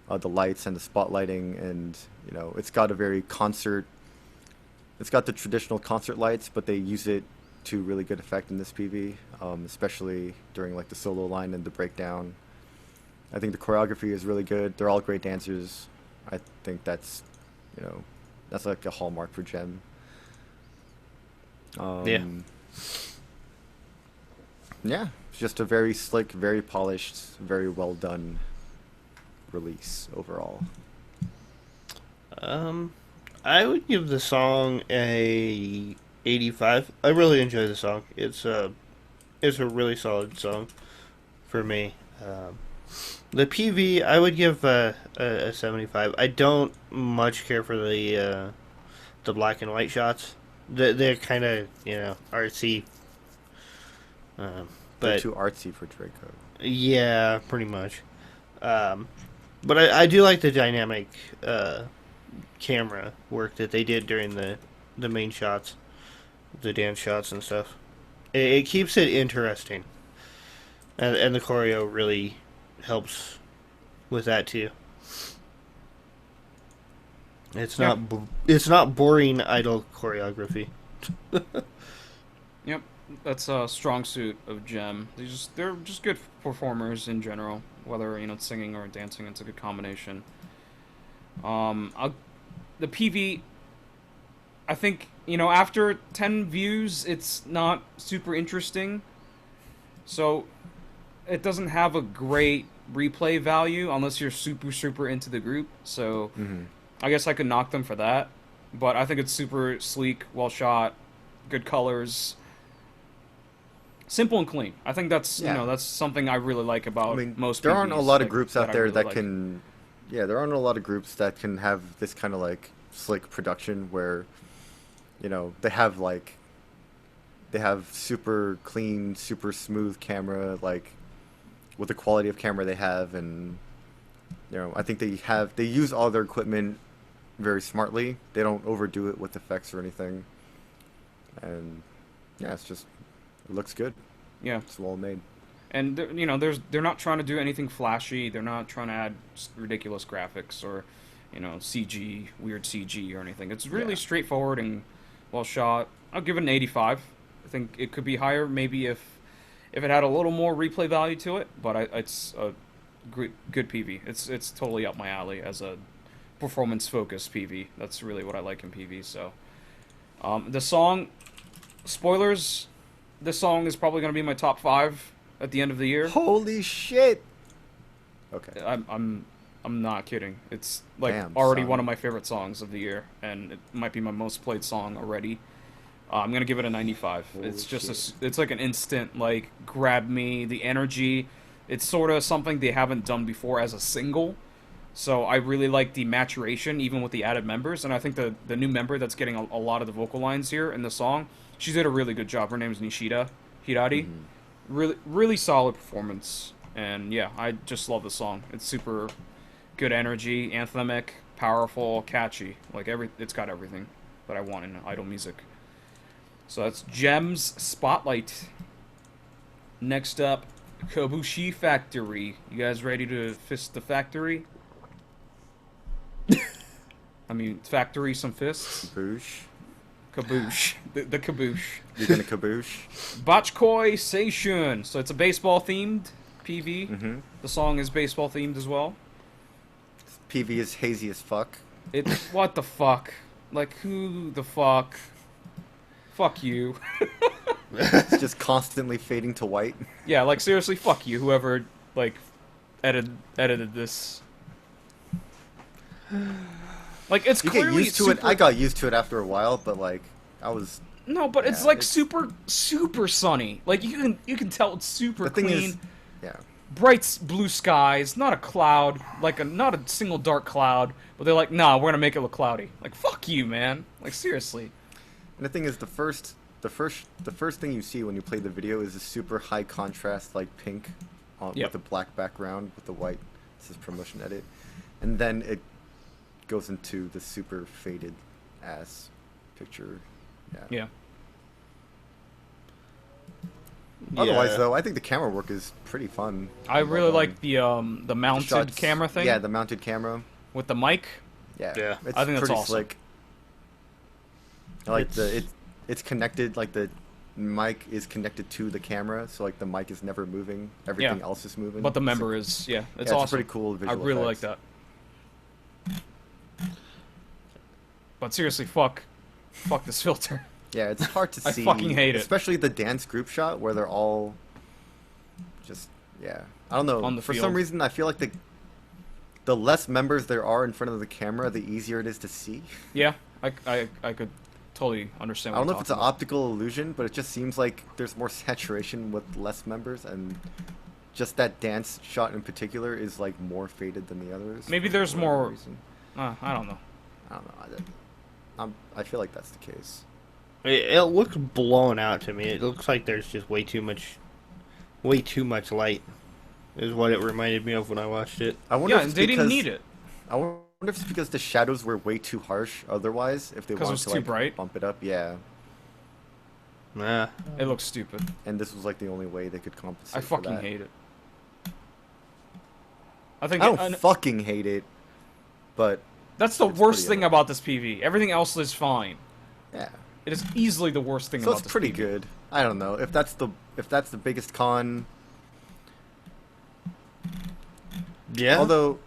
The lights and the spotlighting, and it's got a very concert. It's got the traditional concert lights, but they use it to really good effect in this PV, especially during like the solo line and the breakdown. I think the choreography is really good. They're all great dancers. I think that's like a hallmark for Gem. Yeah, it's just a very slick, very polished, very well done release overall. I would give the song a 85. I really enjoy the song. It's a really solid song for me. The PV I would give a 75. I don't much care for the black and white shots. They're kind of artsy. They're But too artsy for Draco. yeah, pretty much. But I do like the dynamic camera work that they did during the main shots, the dance shots and stuff. It keeps it interesting, and the choreo really helps with that too. It's not boring idle choreography. Yep, that's a strong suit of Gem. They're just good performers in general. Whether it's singing or dancing, it's a good combination. The PV, I think after 10 views, it's not super interesting. So it doesn't have a great replay value unless you're super into the group. So I guess I could knock them for that. But I think it's super sleek, well shot, good colors. Simple and clean. I think that's that's something I really like about most. There aren't a lot of groups out there that like. can. Yeah, there aren't a lot of groups that can have this kind of like slick production where, they have super clean, super smooth camera, like with the quality of camera they have, and I think they use all their equipment very smartly. They don't overdo it with effects or anything, and yeah, it looks good. Yeah, it's well made. And they're not trying to do anything flashy. They're not trying to add ridiculous graphics or CG, weird CG or anything. It's really straightforward and well shot. I'll give it an 85. I think it could be higher maybe if it had a little more replay value to it, but it's a good PV. It's totally up my alley as a performance focused PV. That's really what I like in PV. So the song, spoilers, this song is probably going to be my top 5 at the end of the year. Holy shit! Okay. I'm not kidding. It's like Damn, already son. one of my favorite songs of the year, and it might be my most played song already. I'm gonna give it a 95. Holy it's just shit. it's like an instant like grab me, the energy. It's sort of something they haven't done before as a single. So I really like the maturation, even with the added members, and I think the new member that's getting a lot of the vocal lines here in the song, she did a really good job. Her name is Nishida Hirari. Really solid performance, and yeah, I just love the song. It's super good energy, anthemic, powerful, catchy. Like it's got everything that I want in idol music. So that's Gem's Spotlight. Next up, Kobushi Factory. You guys ready to fist the factory? I mean, factory some fists. Kaboosh. Kaboosh. The kaboosh. You're gonna kaboosh? Bachkoi Seishun. So it's a baseball themed PV. Mm-hmm. The song is baseball themed as well. PV is hazy as fuck. What the fuck? Like, who the fuck? Fuck you. It's just constantly fading to white. Yeah, like seriously, fuck you. Whoever like edited this. Like it's You get clearly used to it. I got used to it after a while, but like I was. No, but it's Yeah, like it's- super sunny. Like you can tell it's super The thing clean. is, yeah. Bright blue skies, not a cloud, like not a single dark cloud. But they're like, nah, we're gonna make it look cloudy. Like fuck you, man. Like seriously. And the thing is, the first thing you see when you play the video is a super high contrast, like pink, Yep. with a black background with the white. This is promotion edit, and then it goes into the super faded ass picture. Yeah. Otherwise, though, I think the camera work is pretty fun. I really Well like done. the mounted Shots- camera thing. Yeah, the mounted camera. With the mic. Yeah, Yeah. it's I think that's pretty awesome. slick. I like it's connected, like the mic is connected to the camera, so like the mic is never moving. Everything Yeah. else is moving. But the It's member a- is, yeah, it's yeah, awesome. It's a pretty cool visual I really effects. like that. But seriously, fuck this filter. Yeah, it's hard to I see. fucking hate it. Especially the dance group shot where they're all just, yeah. I don't know. On the For field. some reason, I feel like the less members there are in front of the camera, the easier it is to see. Yeah, I could totally understand. I What don't know you're if it's an talking about. optical illusion, but it just seems like there's more saturation with less members, and just that dance shot in particular is like more faded than the others. Maybe for there's whatever more. reason. I don't know. I don't know. I feel like that's the case. It looks blown out to me. It looks like there's just way too much light. Is what it reminded me of when I watched it. I wonder Yeah, if it's they didn't because- need it. I wonder if it's because the shadows were way too harsh otherwise, if they 'Cause it wanted was to too like bright? bump it up, yeah. Nah. It looks stupid. And this was like the only way they could compensate I for fucking that. hate it. I think I don't fucking hate it, but that's the it's worst pretty thing annoying. about this PV. Everything else is fine. yeah. It is easily the worst thing So about it's this pretty PV. good. I don't know. If that's the biggest con. Yeah. Although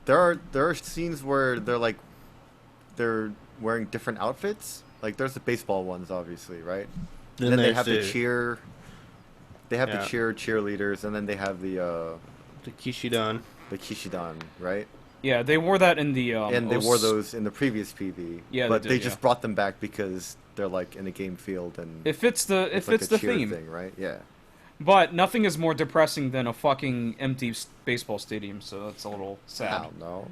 there are scenes where they're wearing different outfits. Like there's the baseball ones obviously, right? then Then they there's have the cheer. They have Yeah. the cheerleaders, and then they have the Kishidan. Kishidan, right? Yeah, they wore that in the. And they wore those in the previous PV. Yeah, they but did, they yeah. just brought them back because they're like in a game field and It fits the it's like a the cheer theme. thing, right? Yeah. But nothing is more depressing than a fucking empty baseball stadium, so that's a little I sad. don't know.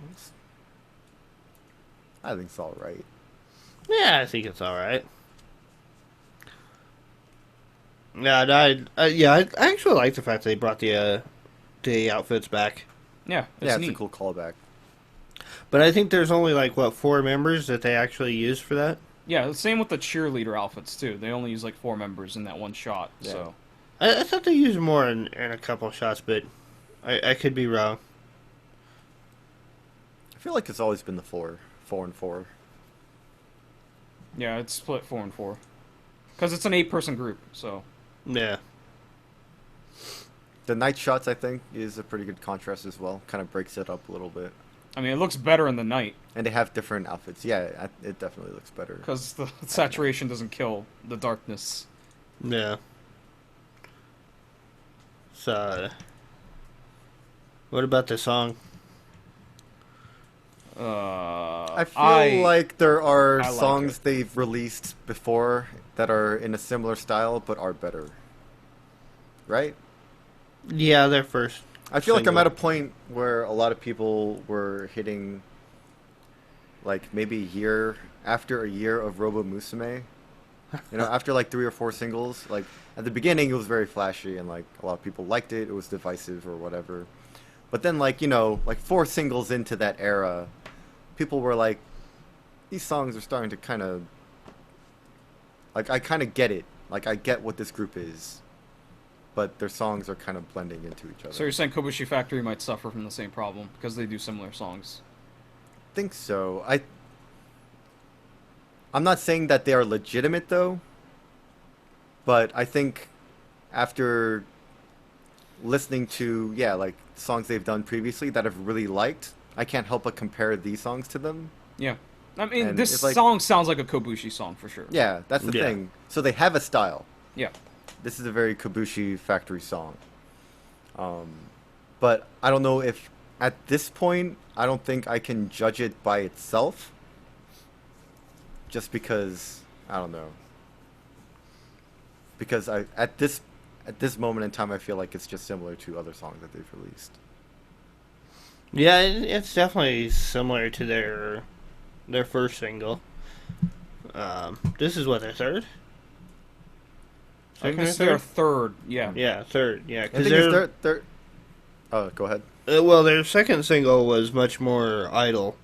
I think it's all right. Yeah, I think it's all right. Yeah, I actually like the fact that they brought the outfits back. Yeah, it's Yeah, it's neat. a cool callback. But I think there's only like 4 members that they actually used for that. Yeah, the same with the cheerleader outfits too. They only use like 4 members in that one shot. Yeah. So I thought they used more in a couple shots, but I could be wrong. I feel like it's always been the 4 and 4. yeah, it's split 4 and 4 because it's an 8-person group. So Yeah. The night shots, I think, is a pretty good contrast as well. Kind of breaks it up a little bit. I mean, it looks better in the night And they have different outfits. Yeah, it definitely looks better. because the saturation doesn't kill the darkness. Yeah. So, what about the song? I feel like there are I like songs it. they've released before that are in a similar style but are better. Right? Yeah, their first. I feel like I'm single. at a point where a lot of people were hitting, like, maybe after a year of Robo Musume. You know, after like 3 or 4 singles. Like, at the beginning it was very flashy and like a lot of people liked it. It was divisive or whatever. But then, like, you know, like 4 singles into that era, people were like, these songs are starting to kind of, like, I kind of get it. Like, I get what this group is. But their songs are kind of blending into each other. So you're saying Kobushi Factory might suffer from the same problem because they do similar songs? I think so. I'm not saying that they are legitimate though, but I think after listening to like songs they've done previously that I've really liked, I can't help but compare these songs to them. Yeah. I mean, And this it's like- song sounds like a Kobushi song for sure. Yeah, that's the Yeah. thing. So they have a style. Yeah. This is a very Kobushi Factory song. But I don't know if at this point I don't think I can judge it by itself. Just because I don't know. Because at this moment in time I feel like it's just similar to other songs that they've released. Yeah, it's definitely similar to their first single. This is what, their third? I think this is their third, yeah. Yeah, third, yeah. I think it's their. Oh, go ahead. Well, their second single was much more idle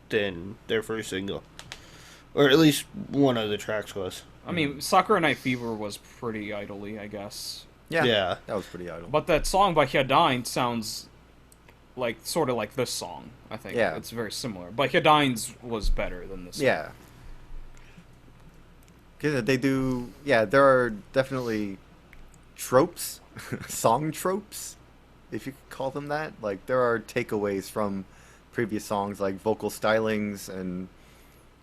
than their first single. Or at least one of the tracks was. I mean, Sakura Night Fever was pretty idly, I guess. Yeah. That was pretty idle. But that song by Hyadain sounds like sort of like this song, I think. Yeah. It's very similar. But Hyadain's was better than this Yeah. Because they do... Yeah, there are definitely tropes, song tropes, if you could call them that. Like, there are takeaways from previous songs, like vocal stylings and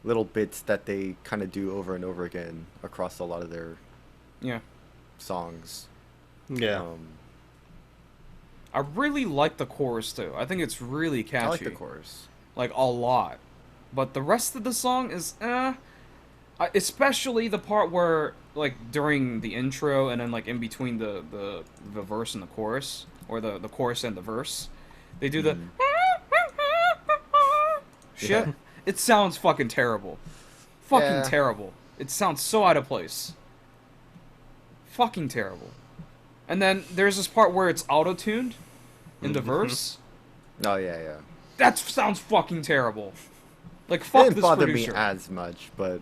little bits that they kind of do over and over again across a lot of their songs. Yeah. I really like the chorus, too. I think it's really catchy. I like the chorus. Like, a lot. But the rest of the song is, especially the part where, like, during the intro and then, like, in between the verse and the chorus, or the chorus and the verse, they do the shit. Yeah. It sounds fucking terrible. Fucking Yeah. terrible. It sounds so out of place. Fucking terrible. And then there's this part where it's auto-tuned in the verse. Oh, yeah. That sounds fucking terrible. Like, It fuck didn't this bother producer. me as much, but...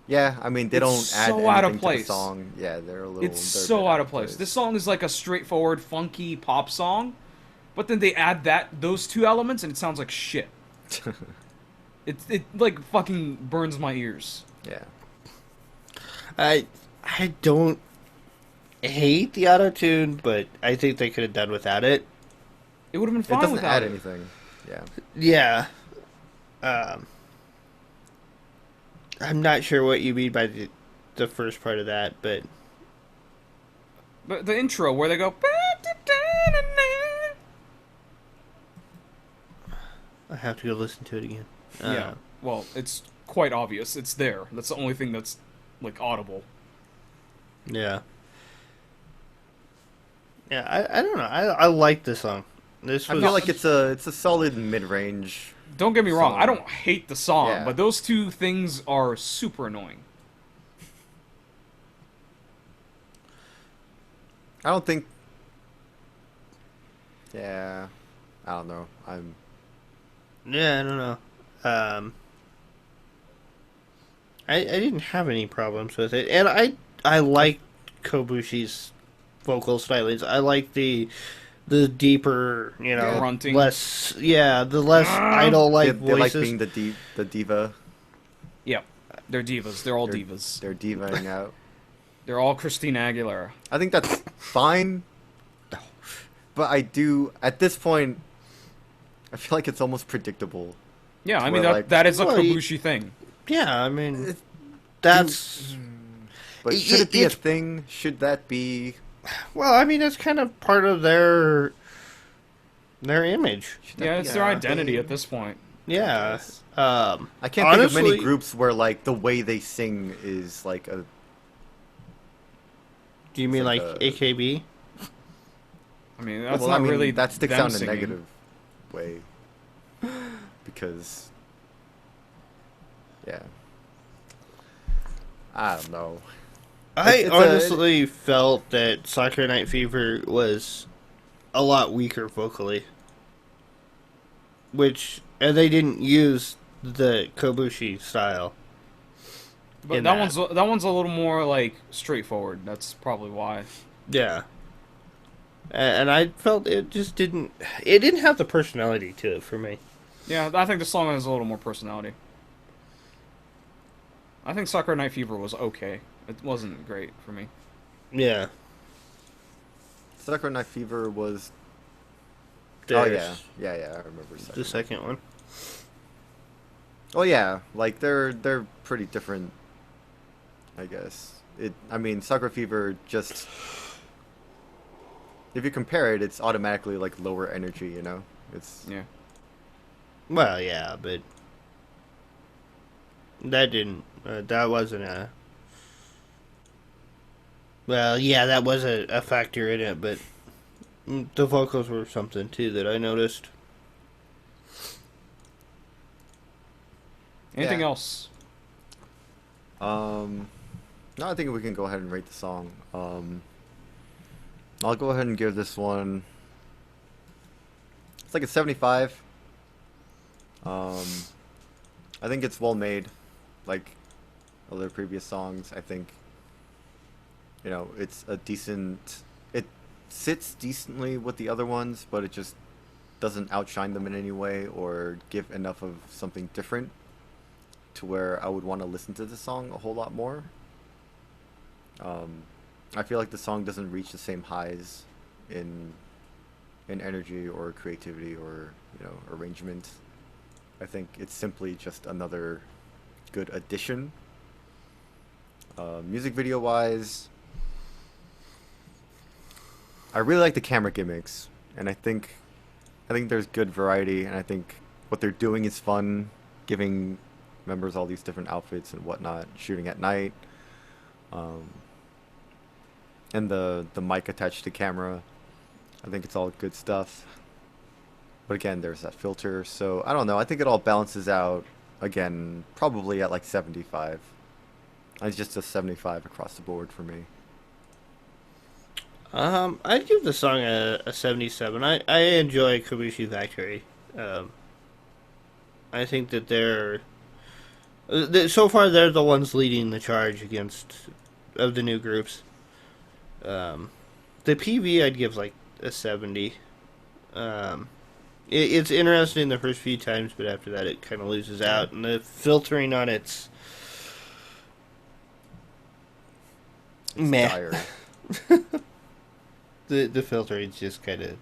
Yeah, I mean, they It's don't add so anything out of to the place. song. Yeah, they're a little... It's they're a so bit out of place. This song is like a straightforward, funky pop song, but then they add those two elements and it sounds like shit. It like fucking burns my ears. Yeah. I don't hate the auto-tune, but I think they could have done without it. It would have been It fine doesn't without add it. anything. Yeah. Yeah. I'm not sure what you mean by the first part of that, but... But the intro where they go... I have to go listen to it again. Yeah. Well, it's quite obvious. It's there. That's the only thing that's, like, audible. Yeah. Yeah, I don't know. I like this song. This I was... feel like it's a solid Don't mid-range... get me wrong. Song. I don't hate the song, Yeah. but those two things are super annoying. I don't think... Yeah... I don't know. Yeah, I don't know. I didn't have any problems with it, and I like Kobushi's vocal stylings. I like the deeper, Grunting. the less idle like they like voices. being the diva. Yeah. They're divas. They're all divas. They're divaing out. They're all Christina Aguilera. I think that's fine. But I do... At this point, I feel like it's almost predictable. Yeah, I Where, mean, like- that is a Well, Kobushi thing. Yeah, I mean, that's But should it be a it's- thing? Should that be... well, I mean, that's kind of part of their image. should that Yeah, be it's a their identity thing? at this point. Yeah. guess. I I can't think of many honestly- groups where, like, the way they sing is, like, a... Do you mean like like a- AKB? I mean, that's well, not I mean, really that sticks them out in a singing. negative way. Because... Yeah. I don't know. I It's a- honestly felt that Sakura Night Fever was a lot weaker vocally. And they didn't use the Kobushi style. But in that that. one's a little more like straightforward. That's probably why. Yeah. And I felt it didn't have the personality to it for me. Yeah, I think the song has a little more personality. I think Sakura Night Fever was okay. It wasn't great for me. Yeah. Sakura Night Fever was... There's Yeah, I remember the second one. Oh yeah, like they're pretty different, I guess. I mean, Sakura Fever just if you compare it, it's automatically like lower energy. You know, it's Yeah. Well, yeah, but that didn't. That wasn't a. Well, yeah, that was a factor in it, but the vocals were something too that I noticed. Anything Yeah. else? No, I think we can go ahead and rate the song. I'll go ahead and give this one. It's like a 75. I think it's well made, like other previous songs. I think, you know, it's a decent. It sits decently with the other ones, but it just doesn't outshine them in any way or give enough of something different to where I would want to listen to the song a whole lot more. I feel like the song doesn't reach the same highs in energy or creativity or, you know, arrangement. I think it's simply just another good addition. Music video wise, I really like the camera gimmicks, and I think there's good variety, and I think what they're doing is fun, giving members all these different outfits and whatnot, shooting at night, and the mic attached to camera. I think it's all good stuff. But again, there's that filter, so I don't know. I think it all balances out. Again, probably at like 75. It's just a 75 across the board for me. I'd give the song a 77. I enjoy Kobushi Factory. I think that so far they're the ones leading the charge against of the new groups. The PV I'd give like a 70. It's interesting the first few times, but after that it kind of loses out, and the filtering on it's meh. Dire. The filtering's just kind of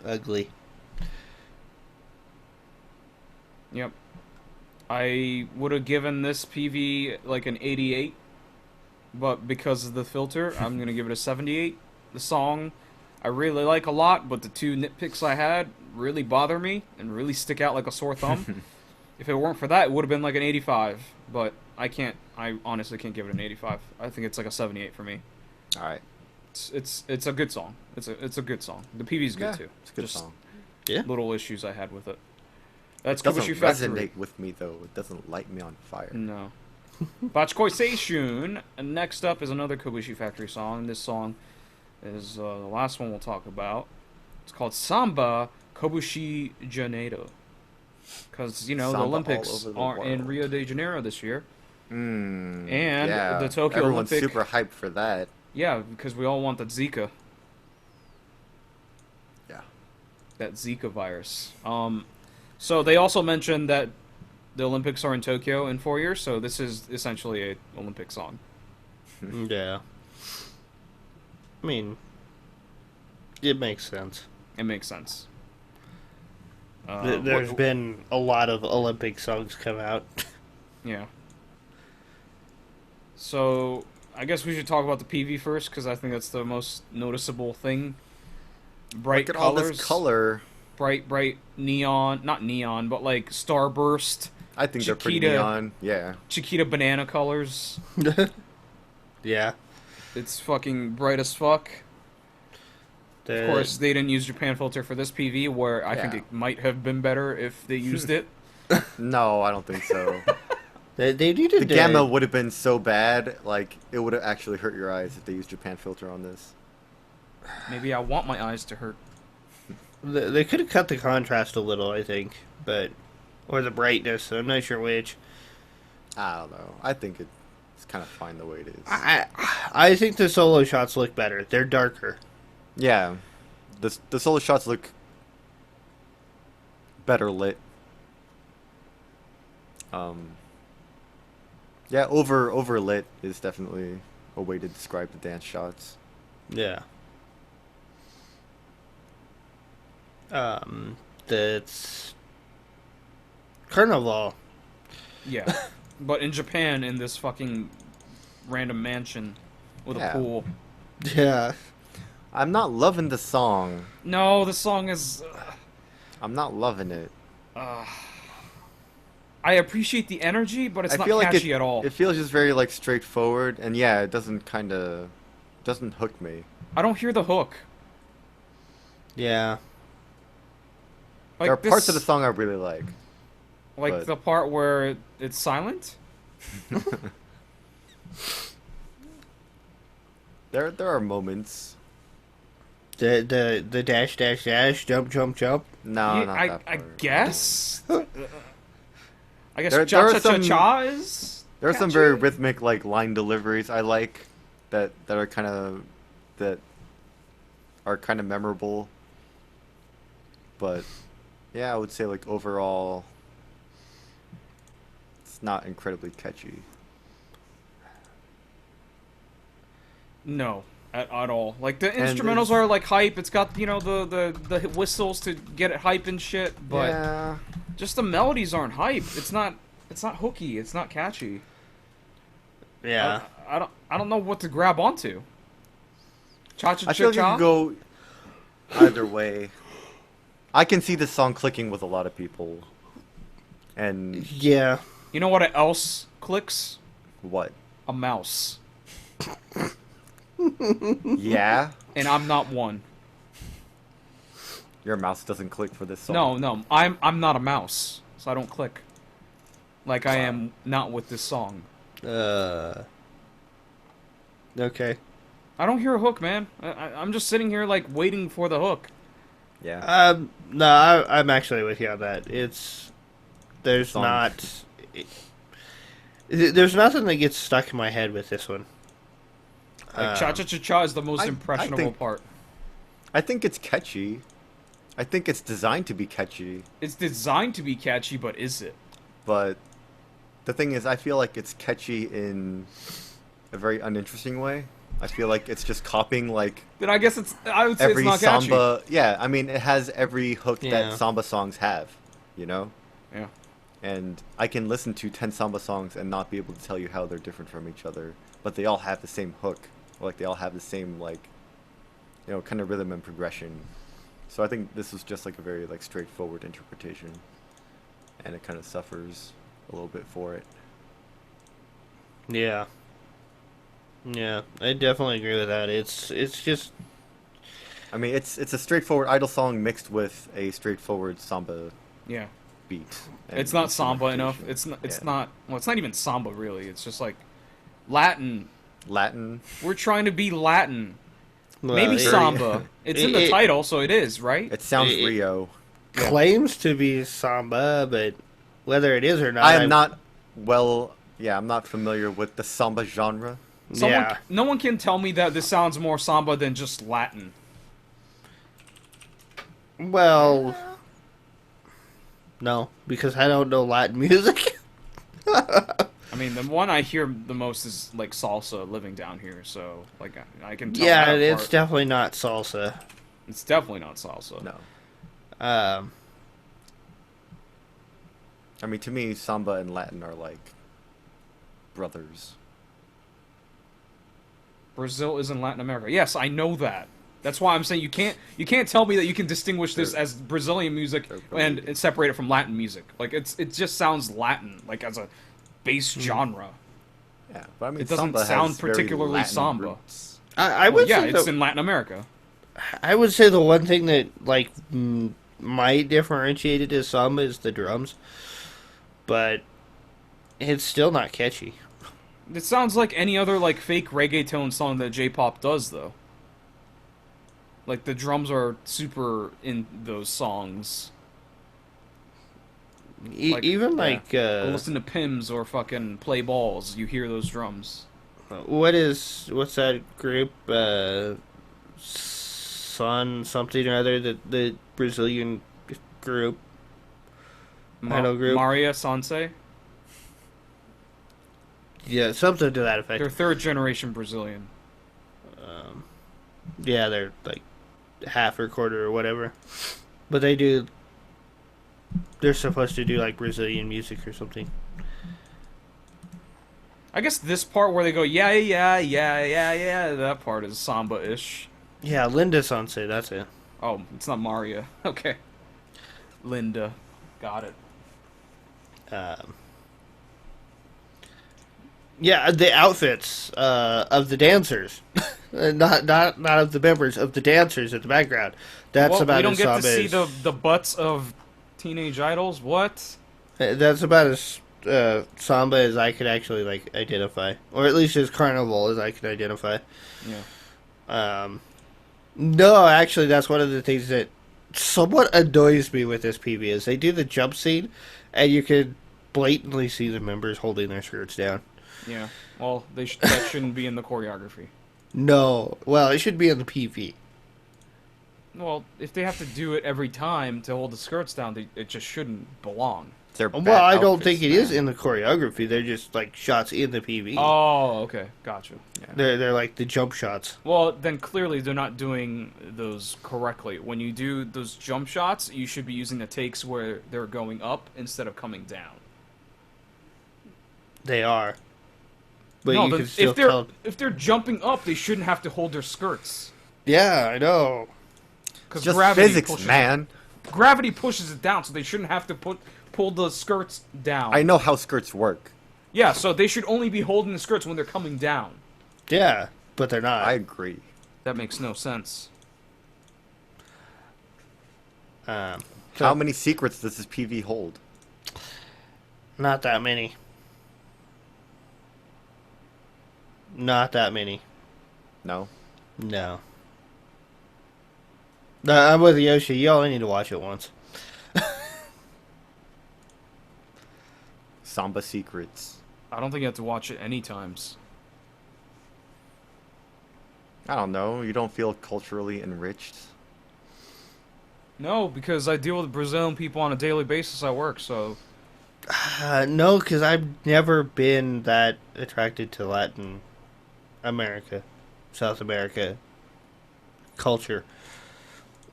ugly. Yep. I would have given this PV like an 88, but because of the filter, I'm going to give it a 78. The song I really like a lot, but the two nitpicks I had really bother me and really stick out like a sore thumb. If it weren't for that, it would have been like an 85, but I honestly can't give it an 85. I think it's like a 78 for me. All right. It's a good song. It's a good song. The PV's good too. It's a good Just song. Yeah. little issues I had with it. That's It doesn't Kobushi Factory. resonate with me though. It doesn't light me on fire. No. Bachkoi Seishun. And next up is another Kobushi Factory song. This song is the last one we'll talk about. It's called Samba Kobushi Janeiro. Because, you know, Samba the all Olympics over the are in world. Rio de Janeiro this year. And And the Tokyo Everyone's Olympic... super hyped for that. Yeah, because we all want that Zika. Yeah. That Zika virus. So they also mentioned that the Olympics are in Tokyo in 4 years, so this is essentially a Olympic song. Yeah. I mean, it makes sense. It makes sense. There's been a lot of Olympic songs come out. Yeah. So I guess we should talk about the PV first, because I think that's the most noticeable thing. Bright Look at all colors. this color. Bright neon, not neon, but like starburst, I think they're pretty Chiquita. neon. Yeah. Chiquita banana colors. Yeah. It's fucking bright as fuck. Of course, they didn't use Japan filter for this PV, where I think Yeah. it might have been better if they used it. No, I don't think so. they needed The gamma would have been so bad, like it would have actually hurt your eyes if they used Japan filter on this. Maybe I want my eyes to hurt. They could have cut the contrast a little, I think, or the brightness. I'm not sure which. I don't know. I think it's kind of fine the way it is. I think the solo shots look better. They're darker. Yeah, the solo shots look better lit. Yeah, over lit is definitely a way to describe the dance shots. Yeah. That's Carnival. Yeah. But in Japan, in this fucking random mansion with a Yeah. pool. Yeah. I'm not loving the song. No, the song is. I'm not loving it. I appreciate the energy, but it's I not feel like catchy at all. it feels just very like straightforward, and yeah, it doesn't hook me. I don't hear the hook. Yeah. Like There are parts of the song I really like. Like but- the part where it's silent? There are moments. The dash dash dash jump jump jump. No, Yeah, not I that part. guess. I guess There cha are cha cha some- cha is. There are some catchy. very rhythmic like line deliveries I like that are kind of memorable. But yeah, I would say like overall it's not incredibly catchy. No, at all. Like the And instrumentals it's- are like hype. It's got the whistles to get it hype and shit, but yeah. just the melodies aren't hype. It's not hooky. It's not catchy. Yeah. I don't know what to grab onto. Cha cha I cha feel like you cha. could go either way. I can see this song clicking with a lot of people. And Yeah. You know what else clicks? what? A mouse. Yeah? And I'm not one. Your mouse doesn't click for this song. No, I'm not a mouse, so I don't click. Like I am not with this song. Okay. I don't hear a hook, man. I'm just sitting here like waiting for the hook. Yeah. No, I'm actually with you on that. There's Song. not. There's nothing that gets stuck in my head with this one. Like cha cha cha cha is the most I impressionable think- part. I think it's catchy. I think it's designed to be catchy, It's designed to be catchy, but is it? but the thing is I feel like it's catchy in a very uninteresting way. I feel like it's just copying like Then I guess I would say every it's not catchy. samba. Yeah, I mean it has every hook Yeah. that samba songs have, you know? Yeah. And I can listen to 10 samba songs and not be able to tell you how they're different from each other, but they all have the same hook. Or like they all have the same like kind of rhythm and progression. So I think this was just like a very like straightforward interpretation, and it kind of suffers a little bit for it. Yeah. Yeah, I definitely agree with that. It's just I mean, it's a straightforward idol song mixed with a straightforward samba Yeah. beat. and It's not samba enough. instrumentation. It's Yeah. not. Well, it's not even samba really. It's just like Latin. Latin. We're trying to be Latin. Maybe it samba. It's in the it- title, so it is, right? It sounds It- Rio. claims to be samba, but whether it is or not, I am not I'm not familiar with the samba genre. Yeah. No one can tell me that this sounds more samba than just Latin. Well, no, because I don't know Latin music. I mean, the one I hear the most is like salsa living down here, so like I can tell Yeah, that it's apart. definitely not salsa. It's definitely not salsa. No. Um, I mean, to me, samba and Latin are like brothers. Brazil is in Latin America. Yes, I know that. That's why I'm saying you can't tell me that you can distinguish this They're- as Brazilian music they're and related. separate it from Latin music. Like it just sounds Latin, like as a base genre. Yeah, but I mean, It doesn't samba sound has very particularly Latin samba. roots. I Well, would yeah, say it's the, in Latin America. I would say the one thing that like might differentiate it is samba is the drums, but it's still not catchy. It sounds like any other like fake reggaeton song that J-pop does, though. Like the drums are super in those songs. Like, Even yeah. like Go listen to Pims or fucking Play Balls. You hear those drums. what's that group? Sun something or other, the Brazilian group. Idol group. Maria Sanse. Yeah, something to that effect. They're third generation Brazilian. Yeah, they're like half or quarter or whatever. But they're supposed to do like Brazilian music or something. I guess this part where they go yeah, that part is samba-ish. Yeah, Linda Sensei, that's it. Oh, it's not Maria. Okay. Linda. Got it. Um, yeah, the outfits of the dancers, not of the members of the dancers in the background. That's Well, about we don't as get to Samba see as, the butts of teenage idols. What? that's about as Samba as I could actually like identify, or at least as Carnival as I could identify. Yeah. No, actually, that's one of the things that somewhat annoys me with this PV is they do the jump scene, and you can blatantly see the members holding their skirts down. Yeah. Well, that shouldn't be in the choreography. No, well, it should be in the PV. Well, if they have to do it every time to hold the skirts down, it just shouldn't belong. They're bad Well, I don't outfits, think it is man. in the choreography. They're just like shots in the PV. Oh, okay. Gotcha. They're like the jump shots. Well, then clearly they're not doing those correctly. When you do those jump shots, you should be using the takes where they're going up instead of coming down. They are, but no, you can still tell. if they're jumping up, they shouldn't have to hold their skirts. Yeah, I know. Because Just gravity physics, pushes man. Gravity pushes it down, so they shouldn't have to pull the skirts down. I know how skirts work. Yeah, so they should only be holding the skirts when they're coming down. Yeah, but they're not. I agree. That makes no sense. So How many secrets does this PV hold? Not that many. Not that many. No. No. No, I'm with Yoshi. You only need to watch it once. Samba secrets. I don't think you have to watch it any times. I don't know. You don't feel culturally enriched? No, because I deal with Brazilian people on a daily basis at work, so... No, because I've never been that attracted to Latin America, South America culture.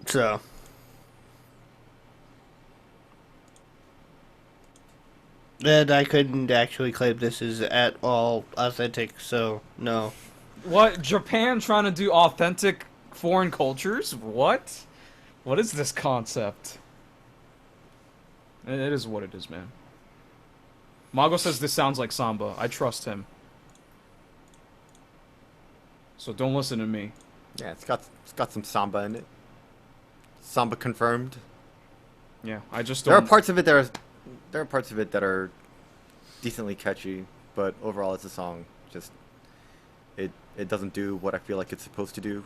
So... And I couldn't actually claim this is at all authentic, so no. What? Japan trying to do authentic foreign cultures? What? What is this concept? It is what it is, man. Mago says this sounds like samba. I trust him. So don't listen to me. Yeah, it's got some samba in it. Samba confirmed. Yeah, I just There don't... are parts of it that are decently catchy, but overall as a song, just it doesn't do what I feel like it's supposed to do.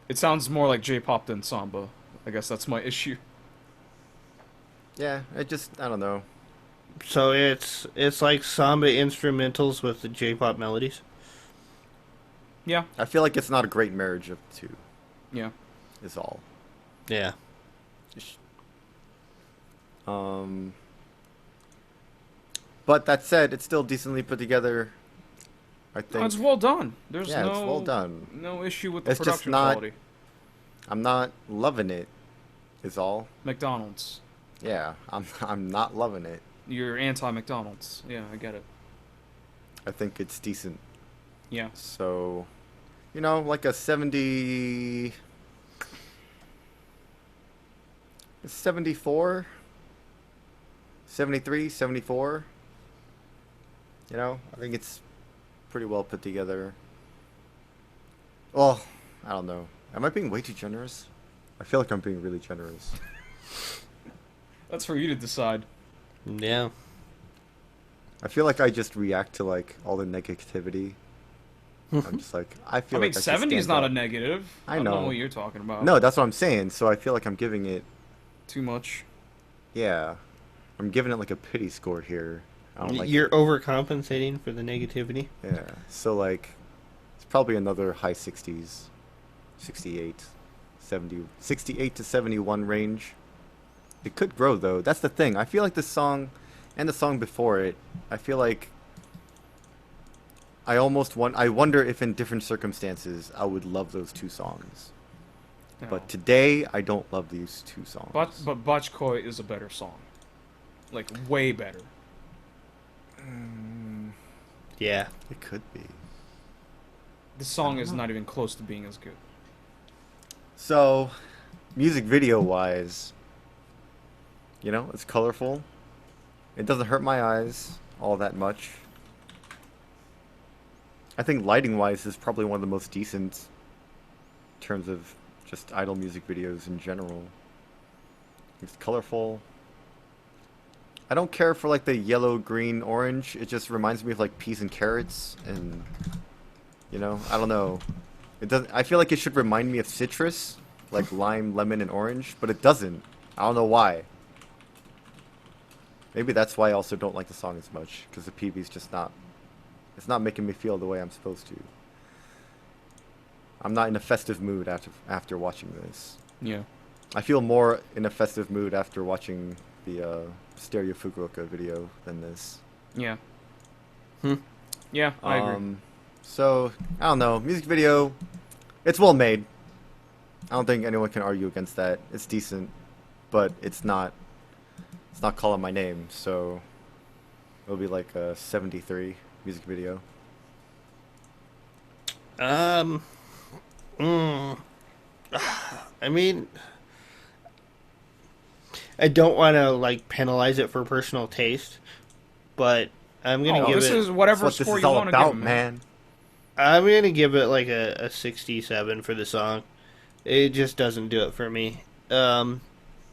It sounds more like J-pop than samba. I guess that's my issue. Yeah, I don't know. So it's like samba instrumentals with the J-pop melodies. Yeah, I feel like it's not a great marriage of the two. yeah. Is all. Yeah. But that said, it's still decently put together. I think. It's well done. There's Yeah, no it's well done. no issue with the It's just production not- quality. I'm not loving it. Is all. McDonald's. Yeah, I'm not loving it. You're anti-McDonald's. Yeah, I get it. I think it's decent. Yeah. So, like a 70. 74. 73, 74. I think it's pretty well put together. Well, I don't know. Am I being way too generous? I feel like I'm being really generous. That's for you to decide. Yeah. I feel like I just react to like all the negativity. I'm just like I feel. I mean, like 70 is stand not up. a negative. I don't know know. what you're talking about. No, that's what I'm saying. So I feel like I'm giving it. Too much. Yeah, I'm giving it like a pity score here. I don't like You're it. overcompensating for the negativity. Yeah. So like, it's probably another high 60s, 68, 70, 68 to 71 range. It could grow though. That's the thing. I feel like this song, and the song before it, I feel like. I wonder if in different circumstances I would love those two songs. No. But today I don't love these two songs. But Bachkoi is a better song. Like, way better. Yeah. It could be. This song is not even close to being as good. So, music video wise, you know, it's colorful. It doesn't hurt my eyes all that much. I think lighting wise is probably one of the most decent in terms of just idol music videos in general. It's colorful. I don't care for like the yellow, green, orange. It just reminds me of like peas and carrots, and you know, I don't know. It doesn't. I feel like it should remind me of citrus, like lime, lemon, and orange, but it doesn't. I don't know why. Maybe that's why I also don't like the song as much, because the PV's just not. It's not making me feel the way I'm supposed to. I'm not in a festive mood after watching this. Yeah. I feel more in a festive mood after watching the Stereo Fukuoka video than this. Yeah. Yeah, I agree. So, I don't know. Music video, it's well made. I don't think anyone can argue against that. It's decent, but it's not calling my name, so it'll be like a 73 music video. I mean, I don't want to like penalize it for personal taste, but I'm gonna give this it. is whatever That's what score this is you all want to about, give it, man. I'm gonna give it like a 67 for the song. It just doesn't do it for me. The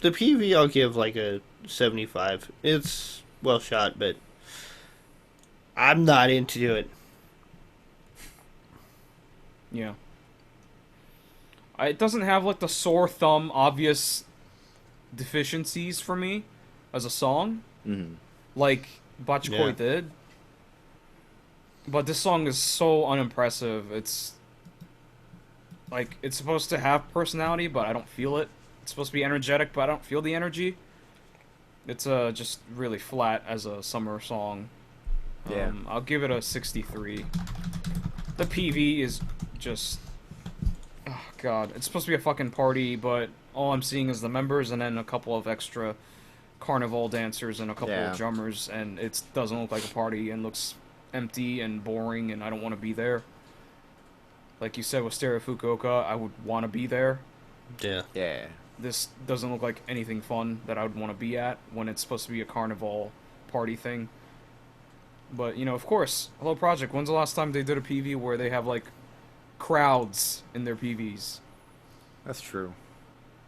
PV I'll give like a 75. It's well shot, but I'm not into it. Yeah. It doesn't have like the sore thumb obvious deficiencies for me as a song, like Bachkoi did. But this song is so unimpressive. It's like it's supposed to have personality, but I don't feel it. It's supposed to be energetic, but I don't feel the energy. It's just really flat as a summer song. Yeah. I'll give it a 63. The PV is just... Oh, God. It's supposed to be a fucking party, but all I'm seeing is the members and then a couple of extra carnival dancers and a couple of drummers, and it doesn't look like a party and looks empty and boring, and I don't want to be there. Like you said with Stereo Fukuoka, I would want to be there. Yeah. Yeah. This doesn't look like anything fun that I would want to be at when it's supposed to be a carnival party thing. But, you know, of course, Hello Project, when's the last time they did a PV where they have, like, crowds in their PVs? That's true.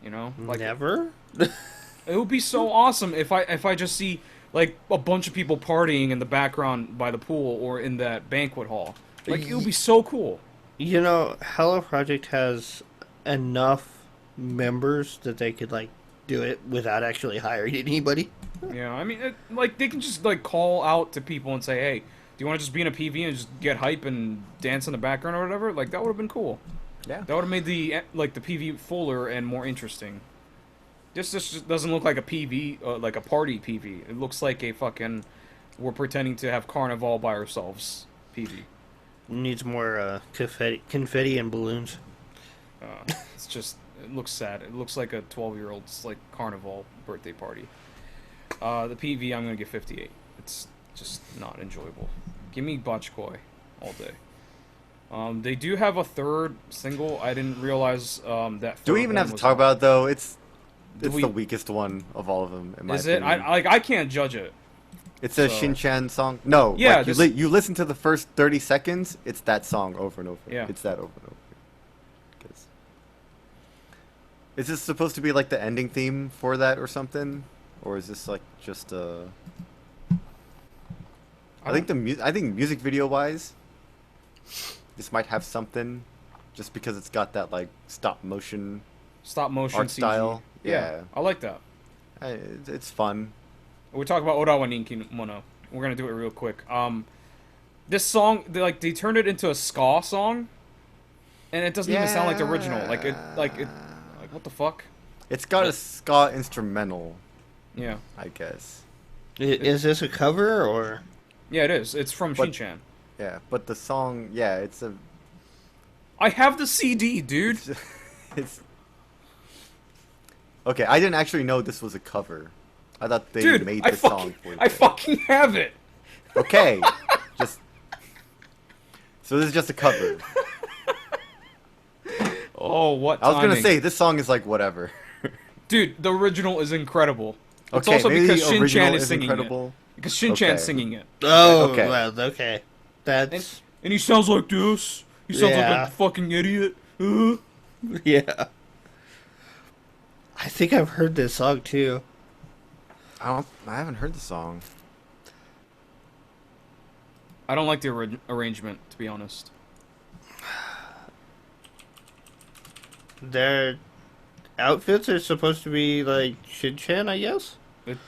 You know? Like, Never? It would be so awesome if I just see, like, a bunch of people partying in the background by the pool or in that banquet hall. Like, it would be so cool. You know, Hello Project has enough members that they could, like, do it without actually hiring anybody. Yeah, I mean, like, they can just, like, call out to people and say, hey, do you want to just be in a PV and just get hype and dance in the background or whatever? Like, that would have been cool. Yeah. That would have made the PV fuller and more interesting. This just doesn't look like a PV, like a party PV. It looks like a fucking, we're pretending to have carnival by ourselves PV. Needs more confetti and balloons. It's just, it looks sad. It looks like a 12-year-old's, like, carnival birthday party. The PV, I'm going to give 58. It's just not enjoyable. Give me Bachkoi all day. They do have a third single. I didn't realize that. Do we even have to talk about it, though? It's the weakest one of all of them, in my opinion. I can't judge it. It's a Shin-chan song? No. Yeah. Like, you listen to the first 30 seconds, it's that song over and over. Yeah. It's that over and over. Is this supposed to be like the ending theme for that or something? Or is this like just I think music video wise, this might have something, just because it's got that like stop motion art CG style. Yeah, I like that. It's fun. We talk about Orawa Ninki Mono. We're gonna do it real quick. This song, they turned it into a ska song, and it doesn't even sound like the original. Like what the fuck? It's got a ska instrumental. Yeah, I guess. Is this a cover or? Yeah, it is. It's from Shin-chan. Yeah, but the song, it's a. I have the CD, dude. It's. Okay, I didn't actually know this was a cover. I thought they made the song for you. I fucking have it. Okay, so this is just a cover. Oh, what I was gonna timing. say this song is like whatever. Dude, the original is incredible. It's Okay, also maybe because the Shin-chan original is is singing incredible. it. Because Shin-chan's Okay. singing it. Oh, Okay. well, okay. That's And he sounds like this. He sounds like Yeah. a fucking idiot. yeah. I think I've heard this song too. I haven't heard the song. I don't like the arrangement, to be honest. Their outfits are supposed to be like Shin-chan, I guess.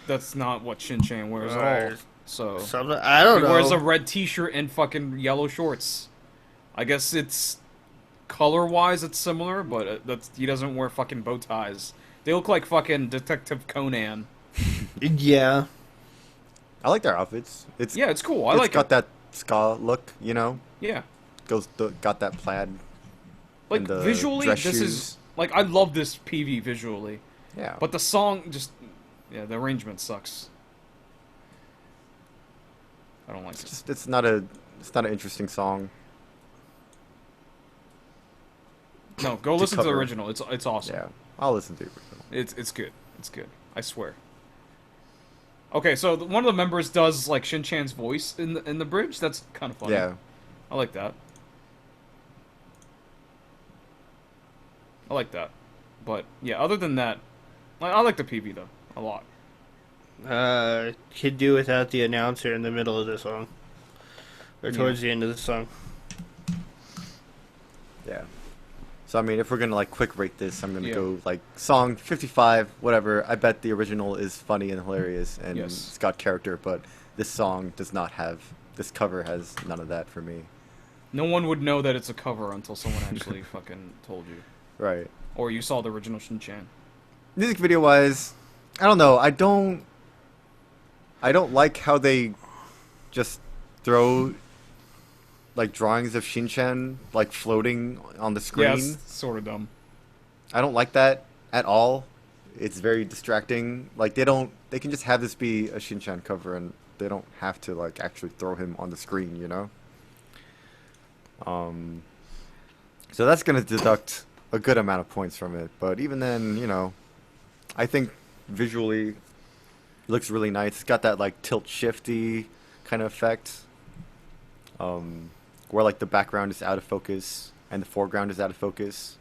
That's not what Shin-chan wears at all. Right. So Something I don't he know. wears a red T-shirt and fucking yellow shorts. I guess it's color-wise it's similar, but he doesn't wear fucking bow ties. They look like fucking Detective Conan. Yeah. I like their outfits. It's cool. I it's like got it. that ska look, you know. Yeah. Got that plaid. Like and the visually, dress this shoes. is like I love this PV visually, Yeah. but the song just the arrangement sucks. I don't like it. it's not an interesting song. No, go listen to the cover. original. It's awesome. Yeah, I'll listen to the original. It's good. It's good. I swear. Okay, so one of the members does like Shin-chan's voice in the bridge. That's kind of funny. Yeah. I like that. I like that. But yeah, other than that, I like the PV though a lot. Could do without the announcer in the middle of the song. Or towards the end of the song. Yeah. So I mean, if we're gonna like quick rate this, I'm gonna Yeah. go like song 55, whatever. I bet the original is funny and hilarious and Yes. it's got character, but this song does not have. This cover has none of that for me. No one would know that it's a cover until someone actually fucking told you, Right. or you saw the original Shin-chan. Music video wise, I don't know. I don't like how they just throw like drawings of Shin-chan like floating on the screen. Yeah, it's sort of dumb. I don't like that at all. It's very distracting. Like they can just have this be a Shin-chan cover and they don't have to like actually throw him on the screen, you know? So that's going to deduct a good amount of points from it, but even then, you know, I think visually it looks really nice. It's got that like tilt shifty kind of effect. Where like the background is out of focus and the foreground is out of focus.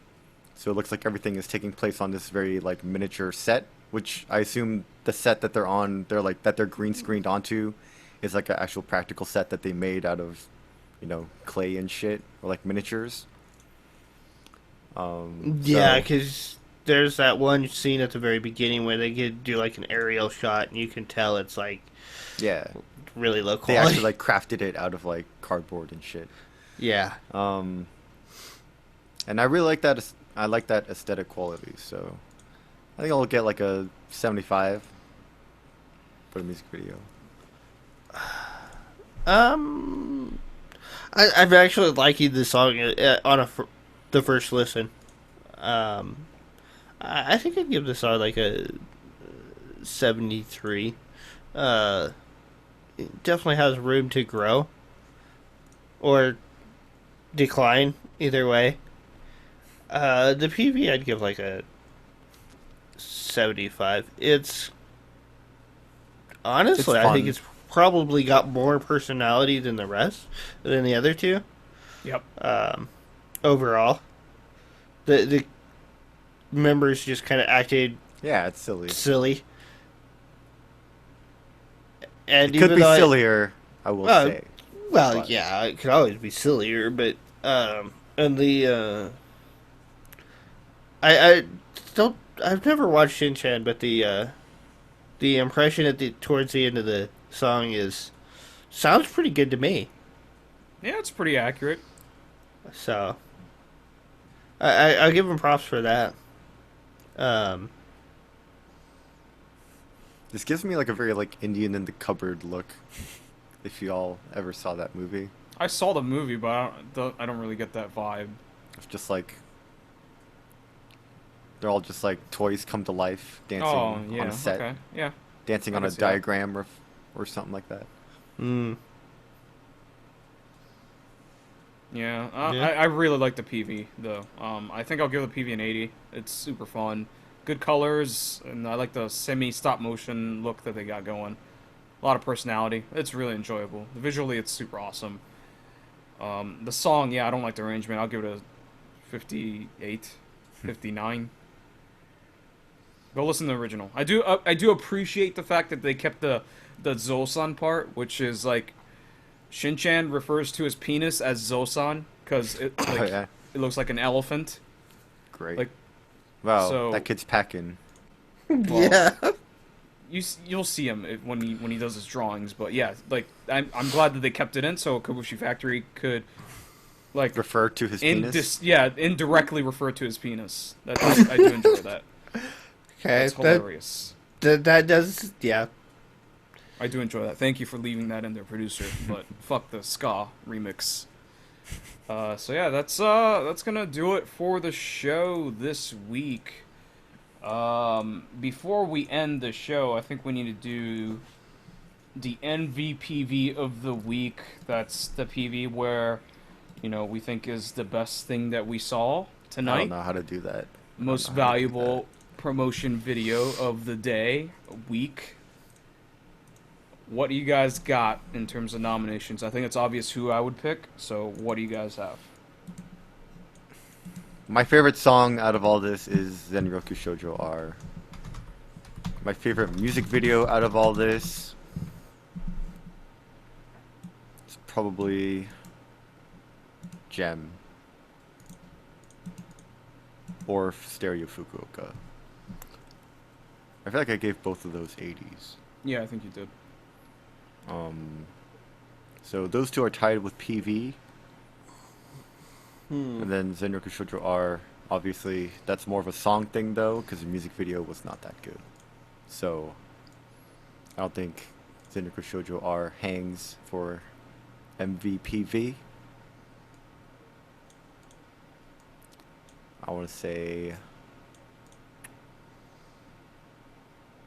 So it looks like everything is taking place on this very like miniature set, which I assume the set that they're on, they're green screened onto is like an actual practical set that they made out of, you know, clay and shit or like miniatures. Yeah, because there's that one scene at the very beginning where they do like an aerial shot and you can tell it's like yeah, really low they quality. actually like crafted it out of like cardboard and shit. Yeah. And I really like that. I like that aesthetic quality. So I think I'll get like a 75 for the music video. I've actually liking the song on the first listen. I think I'd give the song like a 73. It definitely has room to grow or decline, either way. The PV I'd give like a 75. It's honestly, It's I think fun. it's probably got more personality than the other two. Yep. Overall, the members just kind of acted Yeah, it's silly. silly, and It could even be though sillier, I will say. Well, but- yeah, it could always be sillier, but and the I don't. I've never watched Shin-chan, but the impression towards the end of the song sounds pretty good to me. Yeah, it's pretty accurate. So I'll give him props for that. This gives me like a very like Indian in the cupboard look. If you all ever saw that movie, I saw the movie, but I don't really get that vibe. it's just like they're all just like toys come to life dancing Oh, yeah. on a set, Okay. Yeah. dancing I on can a see that. diagram or something like that. Mm. Yeah, Yeah. I really like the PV though. I think I'll give the PV an 80. It's super fun, good colors, and I like the semi stop motion look that they got going. A lot of personality. It's really enjoyable. Visually, it's super awesome. The song, yeah, I don't like the arrangement. I'll give it a 58, 59. Go listen to the original. I do appreciate the fact that they kept the Zosan part, which is like Shinchan refers to his penis as Zosan because it Oh, like yeah. it looks like an elephant. Great. Like, Wow, so- that kid's packing. Well, Yeah. You'll see him when he does his drawings, but yeah, like I'm glad that they kept it in so Kobushi Factory could like Refer to his penis. indirectly refer to his penis. I do enjoy that. Okay, That's hilarious. that does, yeah. I do enjoy that. Thank you for leaving that in there, producer. But fuck the ska remix. So yeah, that's gonna do it for the show this week. Before we end the show, I think we need to do the NVPV of the week. That's the PV where, we think is the best thing that we saw I tonight. don't know how to do that. Most valuable promotion video of the day, week. What do you guys got in terms of nominations? I think it's obvious who I would pick, so what do you guys have? My favorite song out of all this is Zenroku Shoujo R. My favorite music video out of all this is probably Gem or Stereo Fukuoka. I feel like I gave both of those 80s. Yeah, I think you did. So those two are tied with PV. And then Zenroku Shoujo R, obviously, that's more of a song thing, though, because the music video was not that good. So, I don't think Zenroku Shoujo R hangs for MVPV. I want to say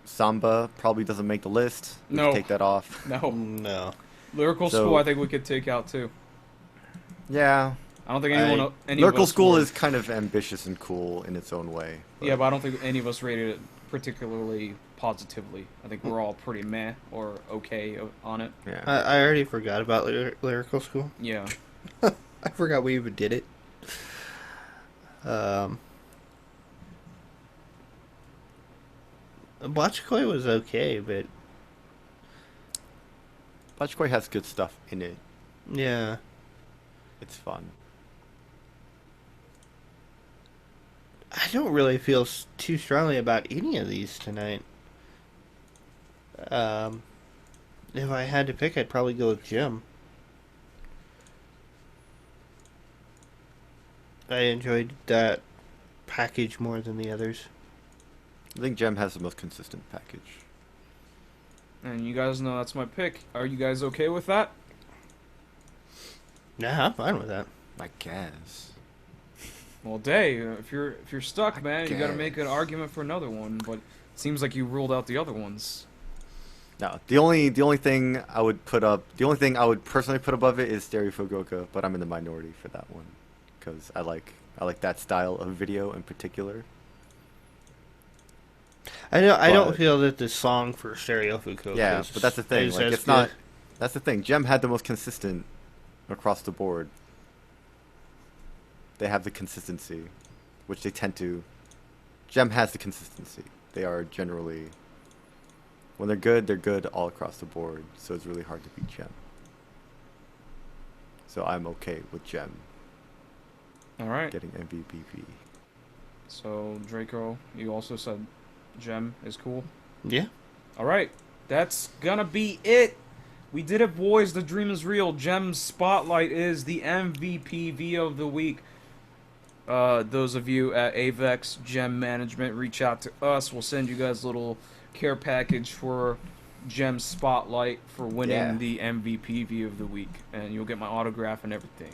Samba probably doesn't make the list. We No. can take that off. No. No. Lyrical So- School, I think we could take out too. Yeah. I don't think anyone. Any of Lyrical us School were- is kind of ambitious and cool in its own way. Yeah, but I don't think any of us rated it particularly positively. I think we're all pretty meh or okay on it. Yeah. I already forgot about Lyrical School. Yeah. I forgot we even did it. Botchkoi was okay, but Bachkoi has good stuff in it. yeah. It's fun. I don't really feel too strongly about any of these tonight. If I had to pick, I'd probably go with Jim. I enjoyed that package more than the others. I think Gem has the most consistent package. And you guys know that's my pick. Are you guys okay with that? Nah, I'm fine with that. I guess. Well, Day, if you're stuck, I man, you got to make an guess. argument for another one. But it seems like you ruled out the other ones. No, the only thing I would put up, the only thing I would personally put above it is Stereo Fukuoka, but I'm in the minority for that one because I like that style of video in particular. I don't But- feel that the song for Stereo Fukuoka Yeah, is, but that's the thing. is Like, as it's good. not. That's the thing. Gem had the most consistent across the board. They have the consistency, which they tend to. Gem has the consistency. They are generally, when they're good all across the board. So it's really hard to beat Gem. So I'm okay with Gem All right. getting MVP. So Draco, you also said Gem is cool. Yeah. All right, that's gonna be it. We did it, boys. The dream is real. Gem Spotlight is the MVPV of the week. Those of you at Avex Gem Management, reach out to us. We'll send you guys a little care package for Gem Spotlight for winning Yeah. the MVPV of the week, and you'll get my autograph and everything.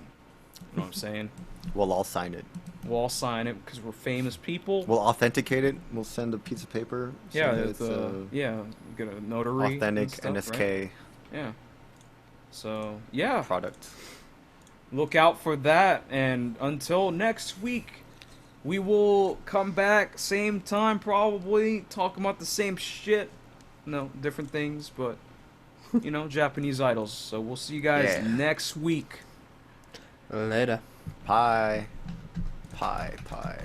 You know what I'm saying? We'll all sign it. We'll all sign it because we're famous people. We'll authenticate it. We'll send a piece of paper. Yeah, saying that it's yeah, get a notary. authentic and stuff, NSK right? Yeah. So yeah, product. look out for that. And until next week, we will come back same time probably, talking about the same shit. No, different things, but you know, Japanese idols. So we'll see you guys next week. Later. Pie. Pie. Pie.